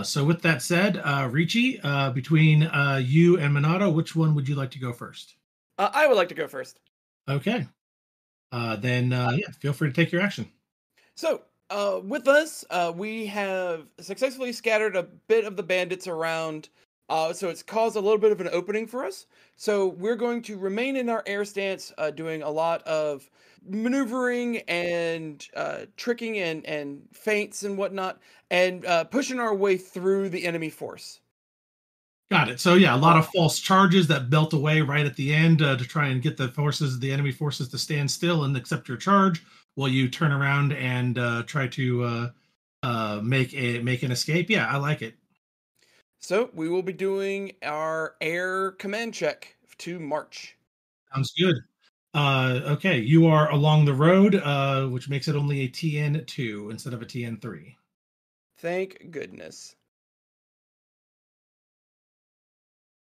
So with that said, Ricci, between you and Minato, which one would you like to go first? I would like to go first. Okay. Then yeah, feel free to take your action. So, with us, we have successfully scattered a bit of the bandits around, so it's caused a little bit of an opening for us. So we're going to remain in our air stance, doing a lot of maneuvering and tricking and feints and whatnot, and pushing our way through the enemy force. Got it. So yeah, a lot of false charges that belt away right at the end to try and get the enemy forces to stand still and accept your charge, while you turn around and try to make an escape. Yeah, I like it. So we will be doing our air command check to march. Sounds good. Okay, you are along the road, which makes it only a TN2 instead of a TN3. Thank goodness.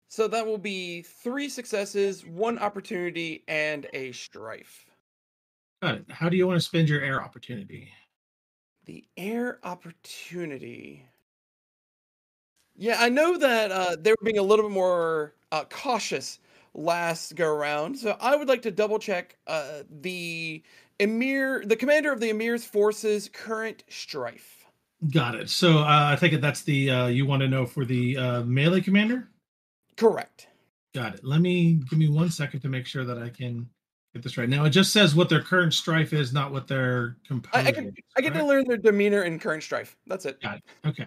So that will be 3 successes, 1 opportunity, and a strife. Got it. How do you want to spend your air opportunity? The air opportunity. Yeah, I know that they were being a little bit more cautious last go around, so I would like to double check the the commander of the Emir's forces' current strife. Got it. So I think that's the you want to know for the melee commander? Correct. Got it. Give me 1 second to make sure that I can get this right. Now it just says what their current strife is, not what their composure I get to learn their demeanor and current strife. That's it. Got it. Okay.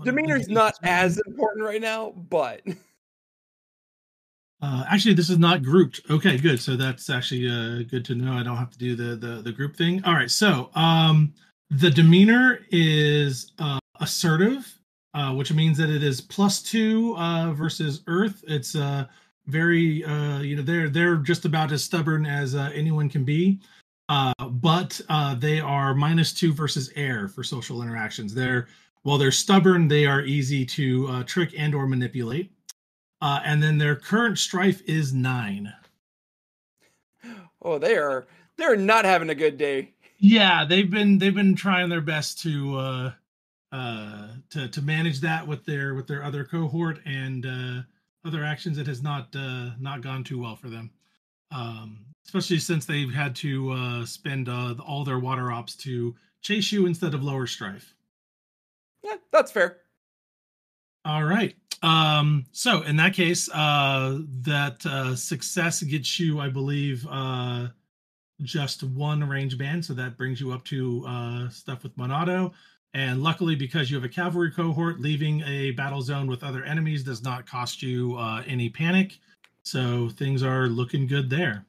Demeanor is not as important right now, but actually, this is not grouped. Okay, good. So that's actually good to know. I don't have to do the group thing. All right. So the demeanor is assertive, which means that it is +2 versus Earth. It's very they're just about as stubborn as anyone can be. But they are -2 versus air for social interactions. While they're stubborn, they are easy to trick and or manipulate. And then their current strife is 9. oh, they're not having a good day. Yeah, they've been trying their best to manage that with their other cohort and other actions. It has not gone too well for them, especially since they've had to spend all their water ops to chase you instead of lower strife. Yeah, that's fair. All right. So in that case, that success gets you, I believe, just 1 range band. So that brings you up to stuff with Monado. And luckily, because you have a cavalry cohort, leaving a battle zone with other enemies does not cost you any panic. So things are looking good there.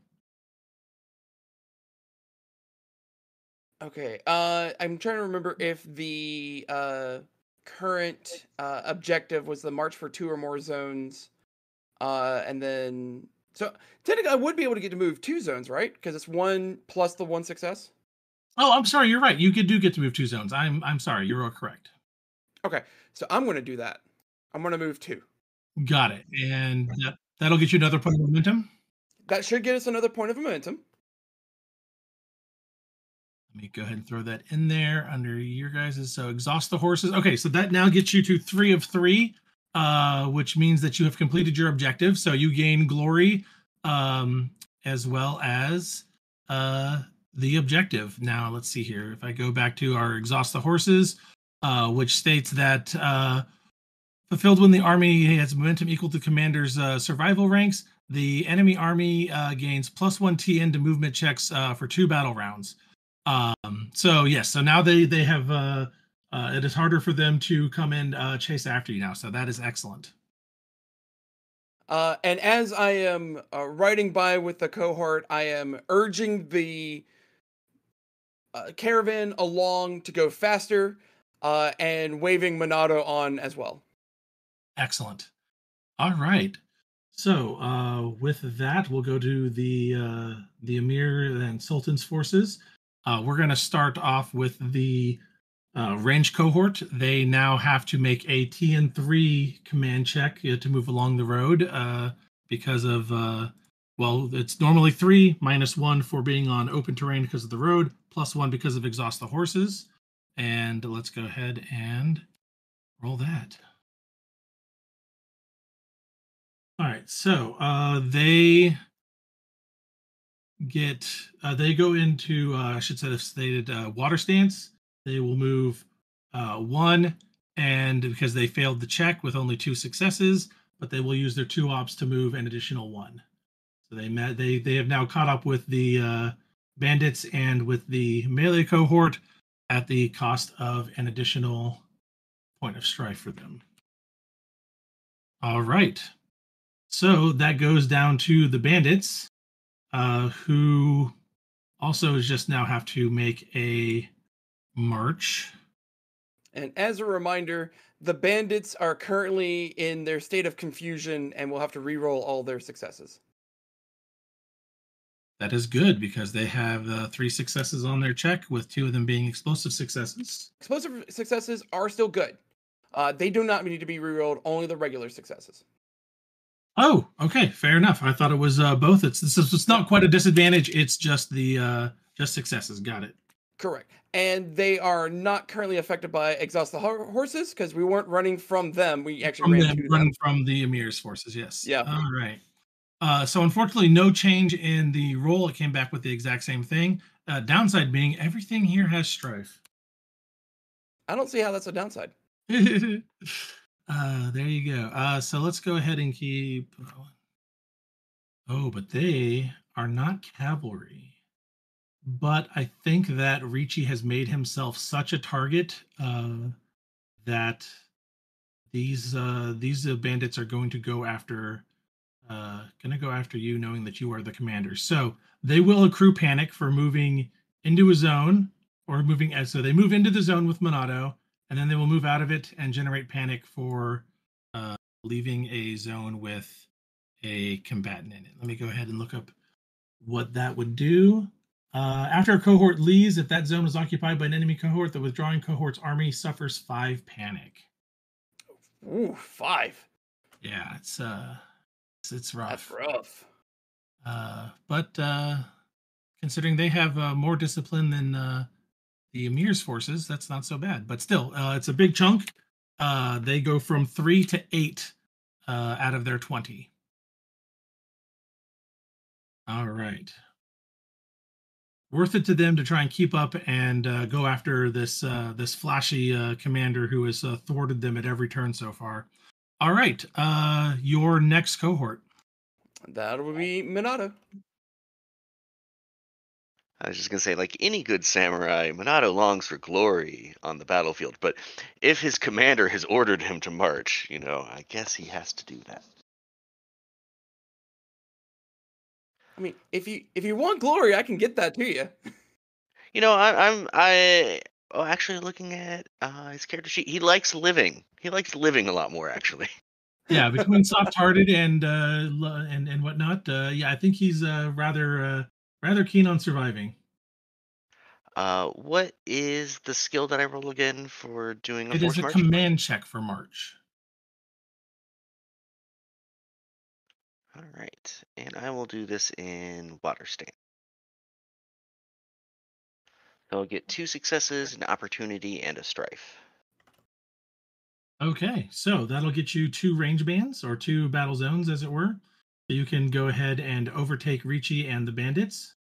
Okay. I'm trying to remember if the current objective was the march for 2 or more zones, and then so technically I would be able to get to move 2 zones, right? Because it's 1 plus the 1 success. Oh, I'm sorry. You're right. You do get to move 2 zones. I'm sorry. You're all correct. Okay, so I'm going to do that. I'm going to move 2. Got it. And that'll get you another point of momentum. That should get us another point of momentum. Let me go ahead and throw that in there under your guys's. So exhaust the horses. Okay, so that now gets you to 3 of 3, which means that you have completed your objective. So you gain glory, as well as the objective. Now let's see here. If I go back to our exhaust the horses, which states that fulfilled when the army has momentum equal to commander's survival ranks, the enemy army gains +1 TN to movement checks for 2 battle rounds. So yes, so now they have it is harder for them to come and chase after you now. So that is excellent. And as I am riding by with the cohort, I am urging the caravan along to go faster, and waving Monado on as well. Excellent. All right. So with that, we'll go to the Emir and Sultan's forces. We're going to start off with the range cohort. They now have to make a TN3 command check to move along the road because of, well, it's normally 3 -1 for being on open terrain because of the road, +1 because of exhaust the horses. And let's go ahead and roll that. All right, so they go into I should say have stated water stance. They will move 1, and because they failed the check with only 2 successes, but they will use their 2 ops to move an additional 1. So they have now caught up with the bandits and with the melee cohort at the cost of an additional point of strife for them. All right. So that goes down to the bandits, who also just now have to make a march. And as a reminder, the bandits are currently in their state of confusion and will have to re-roll all their successes. That is good because they have 3 successes on their check, with 2 of them being explosive successes. Explosive successes are still good. They do not need to be re-rolled, only the regular successes. Oh, okay, fair enough. I thought it was both. It's not quite a disadvantage. It's just the just successes. Got it. Correct. And they are not currently affected by exhaust the horses because we weren't running from them. We actually running from the Emir's forces. Yes. Yeah. All right. So unfortunately, no change in the roll. It came back with the exact same thing. Downside being everything here has strife. I don't see how that's a downside. There you go. So let's go ahead and keep. Oh, but they are not cavalry. But I think that Ricci has made himself such a target that these bandits are going to go after you, knowing that you are the commander. So they will accrue panic for moving into a zone or moving as so they move into the zone with Monado, and then they will move out of it and generate panic for leaving a zone with a combatant in it. Let me go ahead and look up what that would do. After a cohort leaves, if that zone is occupied by an enemy cohort, the withdrawing cohort's army suffers 5 panic. Ooh, 5. Yeah, it's rough. That's rough. But considering they have more discipline than the Emir's forces, that's not so bad. But still, it's a big chunk. They go from 3 to 8 out of their 20. All right. Worth it to them to try and keep up and go after this flashy commander who has thwarted them at every turn so far. All right, your next cohort. That would be Minato. I was just gonna say, like any good samurai, Minato longs for glory on the battlefield, but if his commander has ordered him to march, I guess he has to do that. I mean, if you want glory, I can get that to you. I'm actually looking at his character sheet. He likes living. He likes living a lot more, actually. Yeah, between soft-hearted and whatnot, yeah, I think he's rather keen on surviving. What is the skill that I roll again for doing a It force is a march? command check for march. All right, and I will do this in water stance. So I'll get 2 successes, an opportunity, and a strife. Okay, so that'll get you 2 range bands, or 2 battle zones, as it were. So you can go ahead and overtake Ricci and the bandits.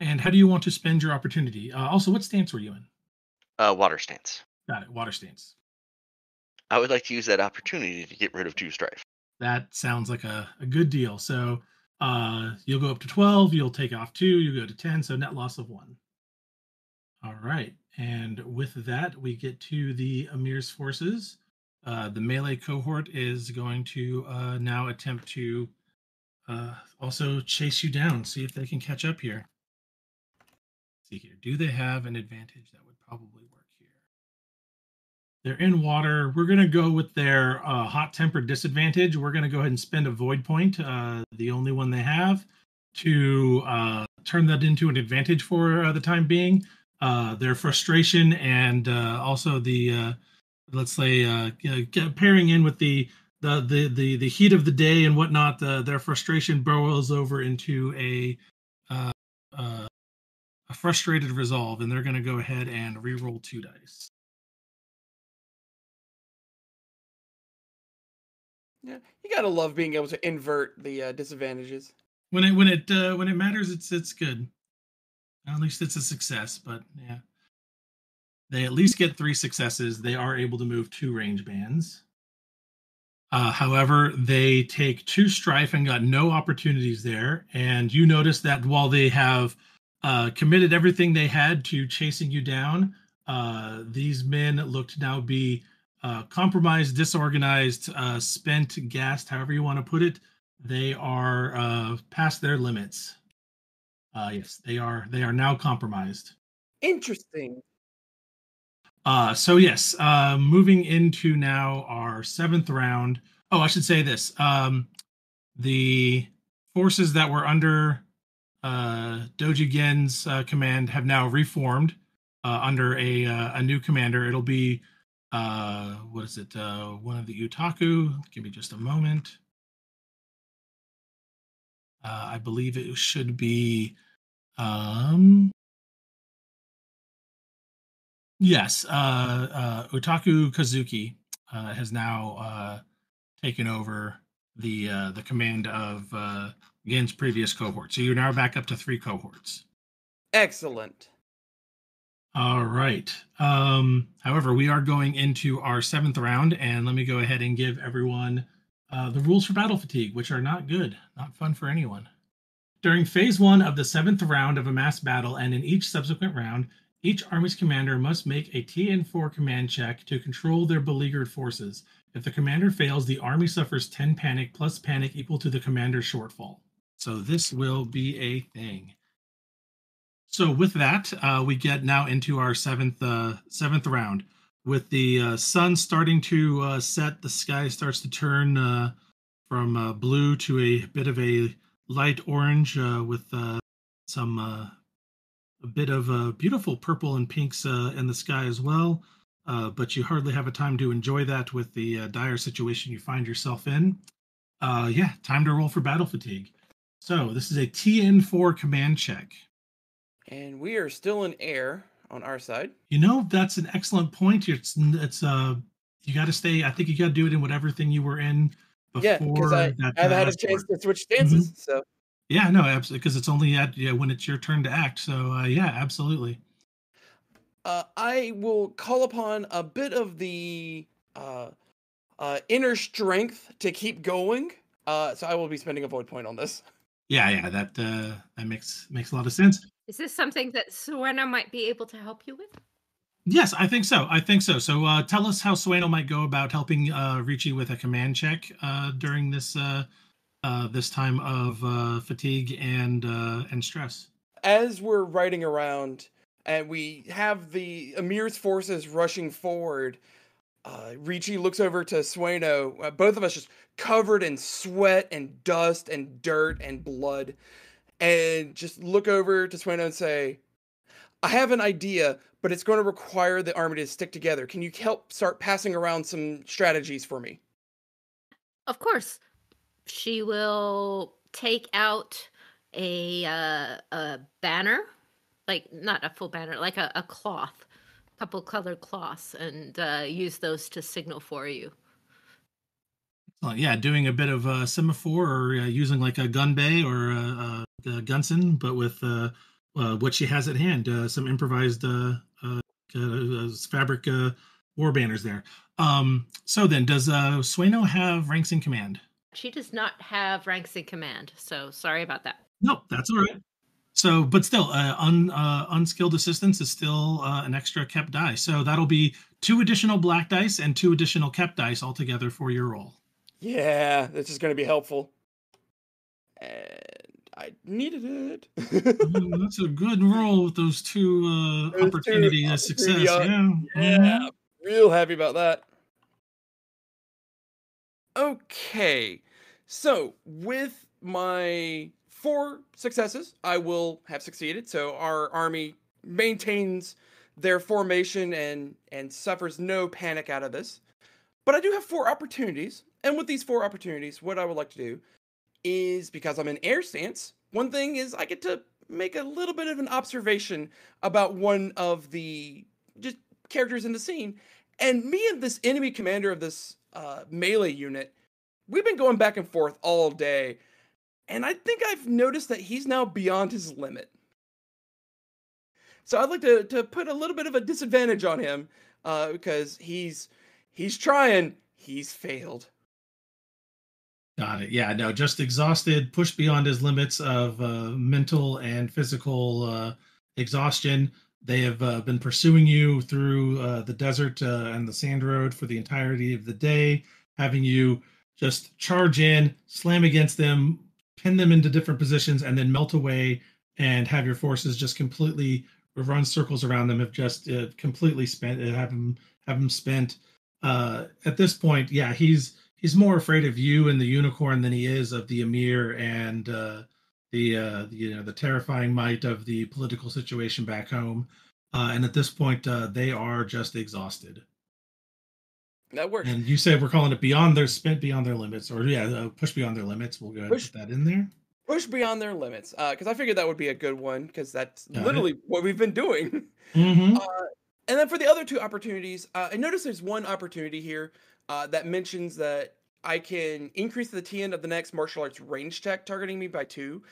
And how do you want to spend your opportunity? Also, what stance were you in? Water stance. Got it, water stance. I would like to use that opportunity to get rid of 2 strife. That sounds like a good deal. So you'll go up to 12, you'll take off 2, you go to 10, so net loss of 1. All right, and with that, we get to the Emir's forces. The melee cohort is going to now attempt to also chase you down, see if they can catch up here. see here. Do they have an advantage that would probably work here? They're in water. We're going to go with their hot tempered disadvantage. We're going to go ahead and spend a void point, the only one they have, to turn that into an advantage for the time being. Their frustration and also the let's say pairing in with the heat of the day and whatnot, their frustration boils over into a frustrated resolve, and they're going to go ahead and re-roll 2 dice. Yeah, you gotta love being able to invert the disadvantages. When it matters, it's good. At least it's a success. But yeah, they at least get 3 successes. They are able to move 2 range bands. However, they take 2 strife and got no opportunities there. And you notice that while they have committed everything they had to chasing you down, these men look to now be compromised, disorganized, spent, gassed, however you want to put it. They are past their limits. Yes, they are now compromised. Interesting. So yes, moving into now our 7th round. Oh, I should say this. The forces that were under Doji Gen's command have now reformed under a new commander. It'll be what is it? One of the Utaku. Give me just a moment. I believe it should be yes, Utaku Kazuki has now taken over the command of Gen's previous cohort. So you're now back up to 3 cohorts. Excellent. All right. However, we are going into our 7th round, and let me go ahead and give everyone the rules for battle fatigue, which are not good, not fun for anyone. During phase 1 of the 7th round of a mass battle, and in each subsequent round, each army's commander must make a TN4 command check to control their beleaguered forces. If the commander fails, the army suffers 10 panic plus panic equal to the commander's shortfall. So this will be a thing. So with that, we get now into our seventh round. With the sun starting to set, the sky starts to turn from blue to a bit of a light orange with some a bit of beautiful purple and pinks in the sky as well. But you hardly have a time to enjoy that with the dire situation you find yourself in. Yeah, time to roll for battle fatigue. So this is a TN4 command check. And we are still in air on our side. You know, that's an excellent point. It's you got to stay. I think you got to do it in whatever thing you were in before. Yeah, because I've had a chance to switch stances. So yeah, no, absolutely, because it's only when it's your turn to act. So yeah, absolutely. I will call upon a bit of the inner strength to keep going. So I will be spending a void point on this. Yeah, that makes a lot of sense. Is this something that Suena might be able to help you with? Yes, I think so. So tell us how Sueno might go about helping Ricci with a command check during this this time of fatigue and stress. As we're riding around and we have the Emir's forces rushing forward, Ricci looks over to Sueno, both of us just covered in sweat and dust and dirt and blood, and just look over to Sueno and say, I have an idea, but it's going to require the army to stick together. Can you help start passing around some strategies for me? Of course. She will take out a banner, like not a full banner, like a cloth, a couple colored cloths, and use those to signal for you. Yeah, doing a bit of a semaphore or using like a gun bay or a Gunson, but with what she has at hand, some improvised fabric war banners there. So then, does Sueno have ranks in command? She does not have ranks in command, so sorry about that. No, that's all right. So, but still, unskilled assistance is still an extra kept die. So that'll be 2 additional black dice and 2 additional kept dice altogether for your roll. Yeah, this is going to be helpful. And I needed it. That's a good roll with those two Those two opportunity opportunity, success. Yeah. yeah, real happy about that. Okay, so with my 4 successes, I will have succeeded. So our army maintains their formation and suffers no panic out of this. But I do have 4 opportunities, and with these 4 opportunities, what I would like to do is, because I'm in air stance, one thing is I get to make a little bit of an observation about one of the just characters in the scene, and me and this enemy commander of this melee unit, we've been going back and forth all day, and I think I've noticed that he's now beyond his limit. So I'd like to put a little bit of a disadvantage on him because he's trying, he's failed. Got it. Yeah, no, just exhausted, pushed beyond his limits of mental and physical exhaustion. They have been pursuing you through the desert and the sand road for the entirety of the day, having you just charge in, slam against them, pin them into different positions, and then melt away and have your forces just completely run circles around them, have just completely spent, have them spent. At this point, yeah, he's more afraid of you and the unicorn than he is of the emir and the terrifying might of the political situation back home. And at this point, they are just exhausted. That works. And you said we're calling it beyond their spent beyond their limits, or push beyond their limits. We'll go ahead and put that in there. Push beyond their limits, because I figured that would be a good one, because that's Got literally what we've been doing. Mm-hmm. And then for the other 2 opportunities, I noticed there's one opportunity here that mentions that I can increase the TN of the next martial arts range check targeting me by 2.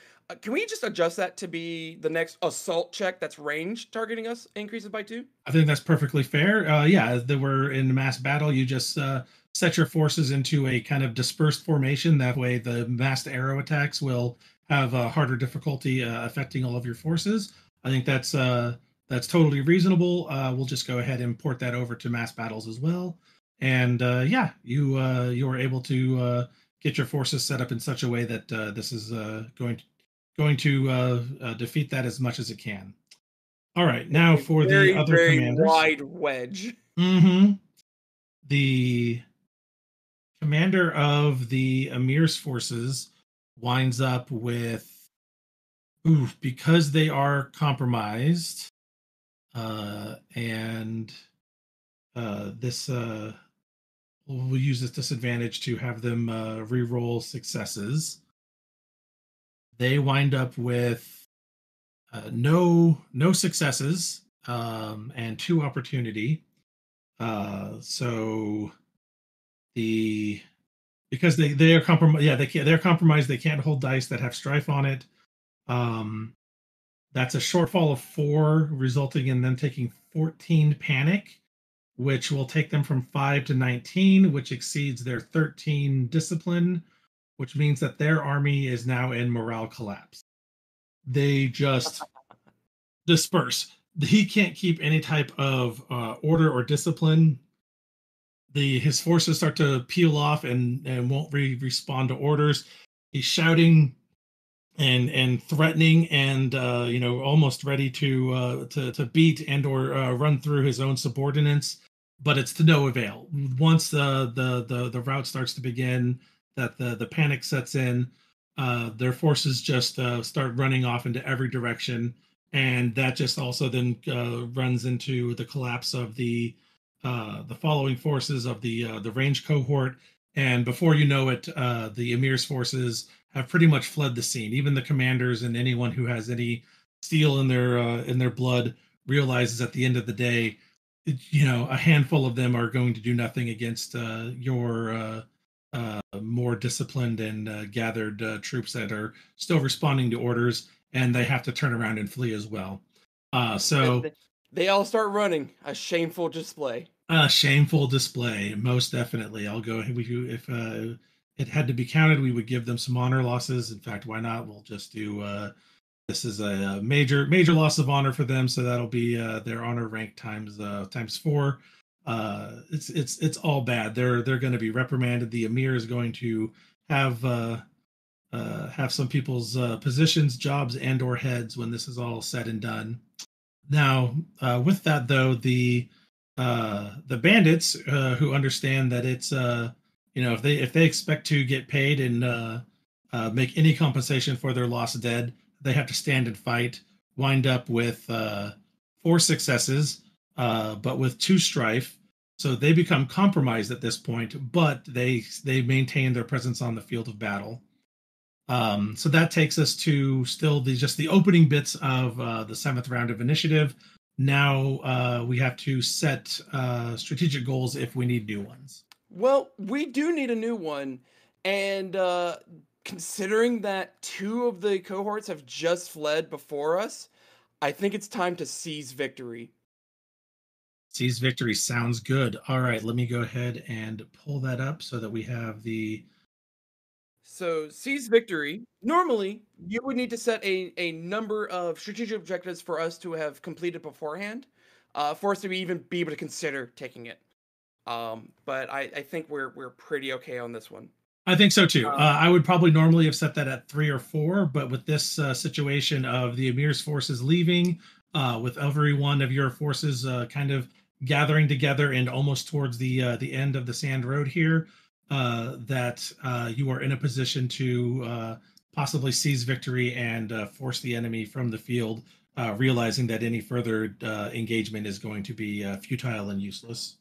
Can we just adjust that to be the next assault check that's range targeting us increases by 2? I think that's perfectly fair. Yeah, they were in mass battle. You just set your forces into a kind of dispersed formation. That way, the massed arrow attacks will have a harder difficulty affecting all of your forces. I think that's totally reasonable. We'll just go ahead and port that over to mass battles as well. And yeah, you are able to get your forces set up in such a way that this is going to defeat that as much as it can. All right, now for very, the other very commanders. wide wedge. Mm-hmm. The commander of the Emir's forces winds up with, because they are compromised, and this we'll use this disadvantage to have them re-roll successes. They wind up with no successes and 2 opportunity. So because they are compromised, yeah, they're compromised. They can't hold dice that have strife on it. That's a shortfall of 4, resulting in them taking 14 panic, which will take them from 5 to 19, which exceeds their 13 discipline, which means that their army is now in morale collapse. They just disperse. He can't keep any type of order or discipline. His forces start to peel off and won't respond to orders. He's shouting and threatening and almost ready to beat and or run through his own subordinates, but it's to no avail. Once the rout starts to begin, that the panic sets in, their forces just start running off into every direction, and that just also then runs into the collapse of the following forces of the range cohort. And before you know it, the Emir's forces have pretty much fled the scene. Even the commanders and anyone who has any steel in their blood realizes at the end of the day, a handful of them are going to do nothing against your more disciplined and gathered troops that are still responding to orders, and they have to turn around and flee as well. So they all start running. A shameful display. A shameful display, most definitely. I'll go. If it had to be counted, we would give them some honor losses. In fact, why not? We'll just do. This is a major loss of honor for them, so that'll be their honor rank times 4. It's all bad. They're going to be reprimanded. The Emir is going to have have some people's positions, jobs, and/or heads when this is all said and done. Now, with that though, the bandits who understand that it's if they expect to get paid and make any compensation for their lost dead, they have to stand and fight. Wind up with 4 successes, but with 2 strife. So they become compromised at this point, but they maintain their presence on the field of battle. So that takes us to still just the opening bits of the 7th round of initiative. Now we have to set strategic goals if we need new ones. Well, we do need a new one, and considering that 2 of the cohorts have just fled before us, I think it's time to seize victory. Seize victory sounds good. All right, let me go ahead and pull that up so that we have the. So, seize victory. Normally, you would need to set a number of strategic objectives for us to have completed beforehand, for us to even be able to consider taking it. But I think we're pretty okay on this one. I think so too. I would probably normally have set that at 3 or 4, but with this situation of the Emir's forces leaving, with every one of your forces kind of gathering together and almost towards the end of the sand road here, that you are in a position to possibly seize victory and force the enemy from the field, realizing that any further engagement is going to be futile and useless.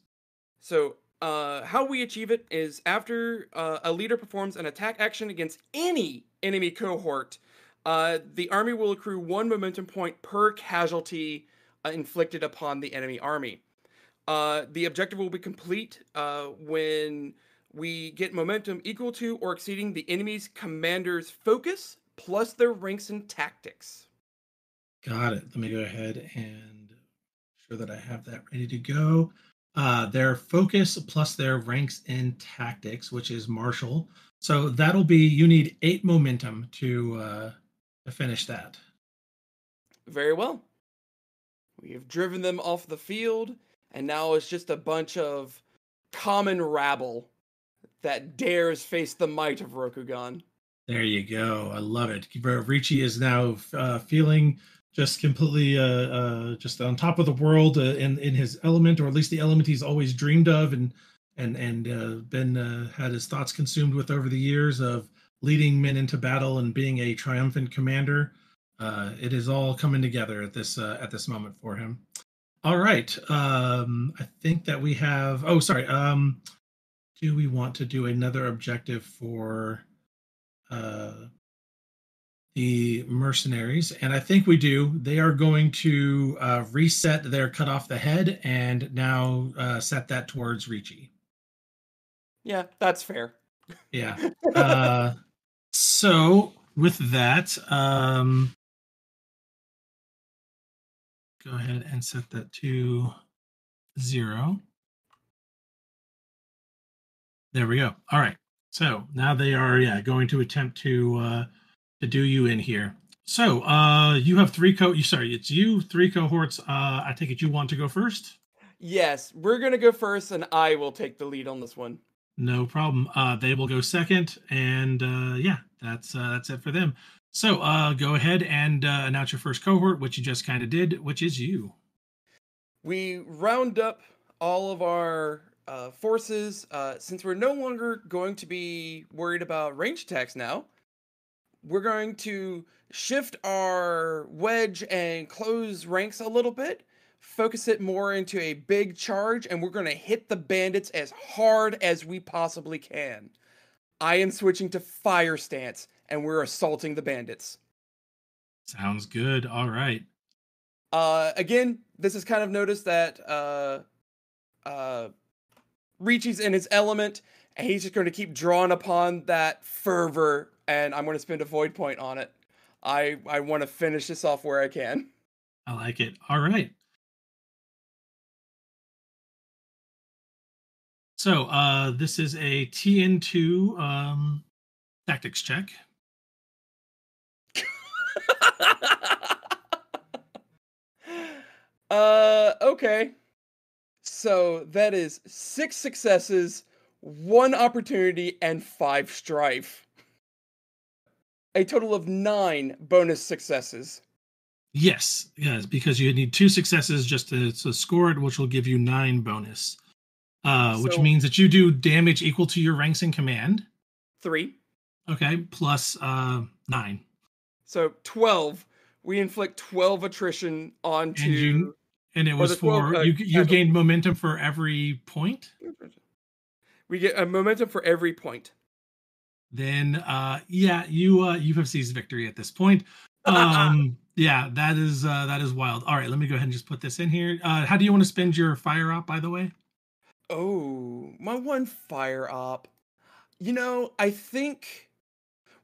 So, how we achieve it is after a leader performs an attack action against any enemy cohort, the army will accrue 1 momentum point per casualty inflicted upon the enemy army. The objective will be complete when we get momentum equal to or exceeding the enemy's commander's focus plus their ranks and tactics. Got it. Let me go ahead and sure that I have that ready to go. Their focus plus their ranks and tactics, which is martial. So that'll be you need 8 momentum to finish that. Very well. We have driven them off the field, and now it's just a bunch of common rabble that dares face the might of Rokugan. There you go. I love it. Ricci is now feeling just completely just on top of the world in his element, or at least the element he's always dreamed of and been had his thoughts consumed with over the years of leading men into battle and being a triumphant commander. It is all coming together at this moment for him. All right. I think that we have. Oh, sorry. Do we want to do another objective for the mercenaries? And I think we do. They are going to reset their cut off the head and now set that towards Ricci. Yeah, that's fair. Yeah. So with that, go ahead and set that to 0. There we go. All right. So now they are going to attempt to do you in here. So you have 3 it's you 3 cohorts. I take it you want to go first? Yes, we're gonna go first, and I will take the lead on this one. No problem. They will go second, and that's it for them. So go ahead and announce your first cohort, which you just kind of did, which is you. We round up all of our forces, since we're no longer going to be worried about range attacks now. We're going to shift our wedge and close ranks a little bit, focus it more into a big charge, and we're going to hit the bandits as hard as we possibly can. I am switching to fire stance, and we're assaulting the bandits. Sounds good. All right. Again, this is kind of noticed that Ricci's in his element, and he's just going to keep drawing upon that fervor, and I'm going to spend a void point on it. I want to finish this off where I can. I like it. All right. So this is a TN2 tactics check. Okay. So that is 6 successes, 1 opportunity, and 5 strife. a total of 9 bonus successes. Yes, because you need 2 successes just to score it, which will give you 9 bonus. Which So- means that you do damage equal to your ranks in command. 3. Okay, plus 9. So 12. We inflict 12 attrition onto. And it or was the 12, for you gained momentum for every point. We get a momentum for every point. Then you have seized victory at this point. Yeah, that is wild. All right, let me go ahead and just put this in here. How do you want to spend your fire op, by the way? Oh, my one fire op. I think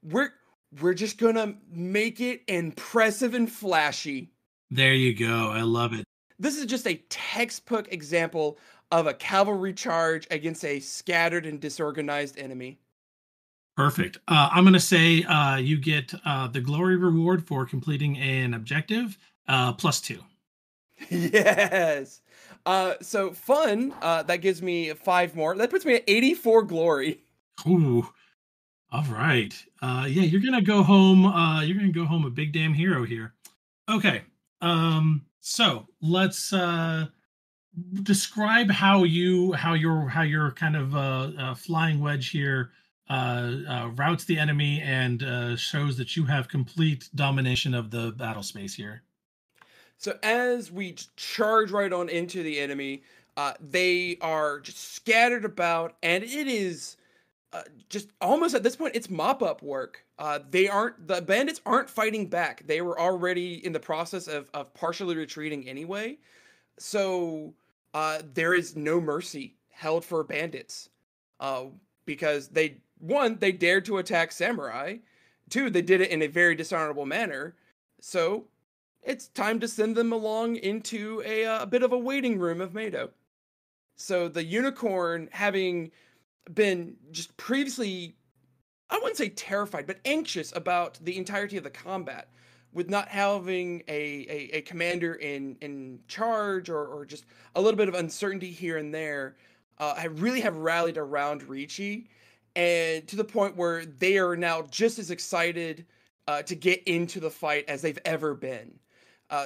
we're just gonna make it impressive and flashy. There you go. I love it. This is just a textbook example of a cavalry charge against a scattered and disorganized enemy. Perfect. I'm going to say you get the glory reward for completing an objective, +2. Yes. So fun. That gives me 5 more. That puts me at 84 glory. Ooh. All right. Yeah, you're gonna go home. You're gonna go home a big damn hero here. Okay. So let's describe how your kind of flying wedge here routes the enemy and shows that you have complete domination of the battle space here. So as we charge right on into the enemy, they are just scattered about, and it is just almost at this point, it's mop-up work. The bandits aren't fighting back. They were already in the process of partially retreating anyway. So there is no mercy held for bandits. Because they dared to attack samurai. 2, they did it in a very dishonorable manner. So it's time to send them along into a bit of a waiting room of Mado. So the unicorn, having been just previously, I wouldn't say terrified, but anxious about the entirety of the combat, with not having a commander in charge or just a little bit of uncertainty here and there, I really have rallied around Ricci, and to the point where they are now just as excited to get into the fight as they've ever been.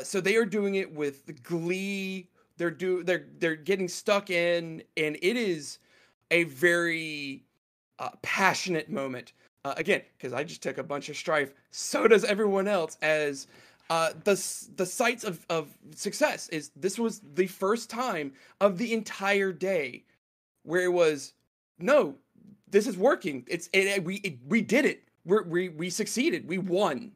So they are doing it with glee. They're getting stuck in, and it is a very passionate moment. Again, because I just took a bunch of strife, so does everyone else, as the sights of success is this was the first time of the entire day where it was, no, this is working. We did it. We succeeded. We won.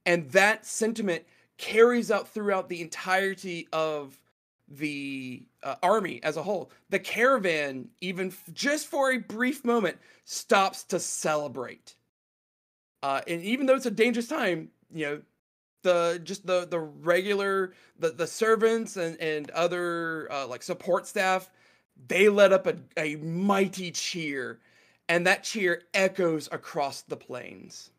And that sentiment carries out throughout the entirety of the army as a whole. The caravan, even just for a brief moment, stops to celebrate. And even though it's a dangerous time, the regular the servants and other like support staff, they let up a mighty cheer, and that cheer echoes across the plains.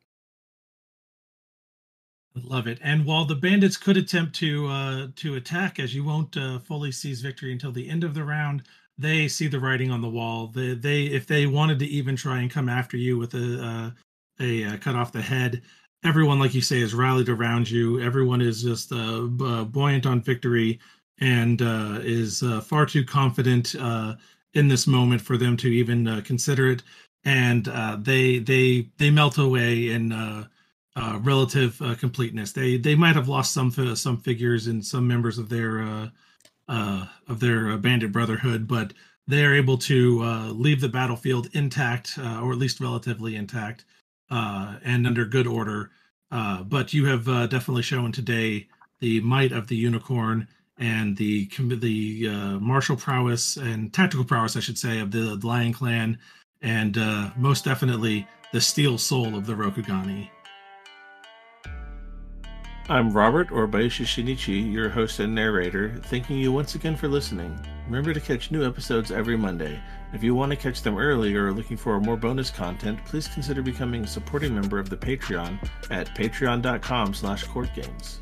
Love it. And while the bandits could attempt to attack, as you won't fully seize victory until the end of the round, they see the writing on the wall. They if they wanted to even try and come after you with a cut off the head, everyone, like you say, is rallied around you. Everyone is just buoyant on victory and is far too confident in this moment for them to even consider it. And they melt away in relative completeness. They might have lost some figures and some members of their bandit brotherhood, but they are able to leave the battlefield intact, or at least relatively intact, and under good order. But you have definitely shown today the might of the unicorn and the martial prowess and tactical prowess, I should say, of the Lion Clan, and most definitely the steel soul of the Rokugani. I'm Robert, or Bayoshi Shinichi, your host and narrator, thanking you once again for listening. Remember to catch new episodes every Monday. If you want to catch them early or are looking for more bonus content, please consider becoming a supporting member of the Patreon at patreon.com/courtgames.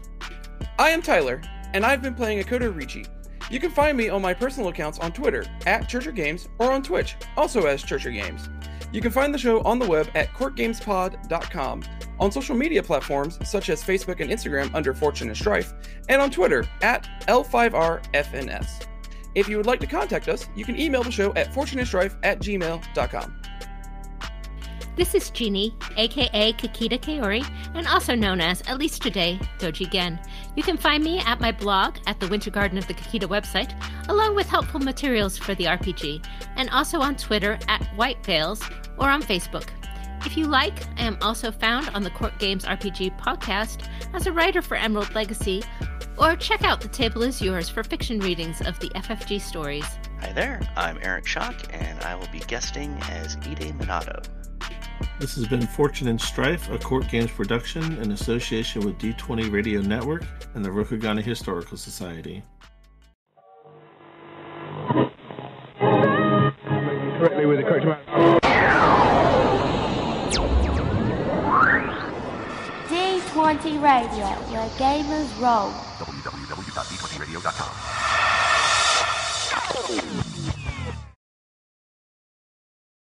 I am Tyler, and I've been playing Akodo Ricci. You can find me on my personal accounts on Twitter, @ChurcherGames, or on Twitch, also as ChurcherGames. You can find the show on the web at courtgamespod.com, on social media platforms such as Facebook and Instagram under Fortune and Strife, and on Twitter at L5RFNS. If you would like to contact us, you can email the show at fortuneandstrife@gmail.com. This is Jeannie, aka Kikita Kaori, and also known as, at least today, Doji Gen. You can find me at my blog at the Winter Garden of the Kikita website, along with helpful materials for the RPG, and also on Twitter at White Veils or on Facebook. If you like, I am also found on the Court Games RPG podcast as a writer for Emerald Legacy, or check out The Table Is Yours for fiction readings of the FFG stories. Hi there, I'm Eric Schock, and I will be guesting as Ide Minato. This has been Fortune and Strife, a Court Games production in association with D20 Radio Network and the Rokugani Historical Society. Correctly with the correct amount. D20 Radio, where gamers roll. www.d20radio.com.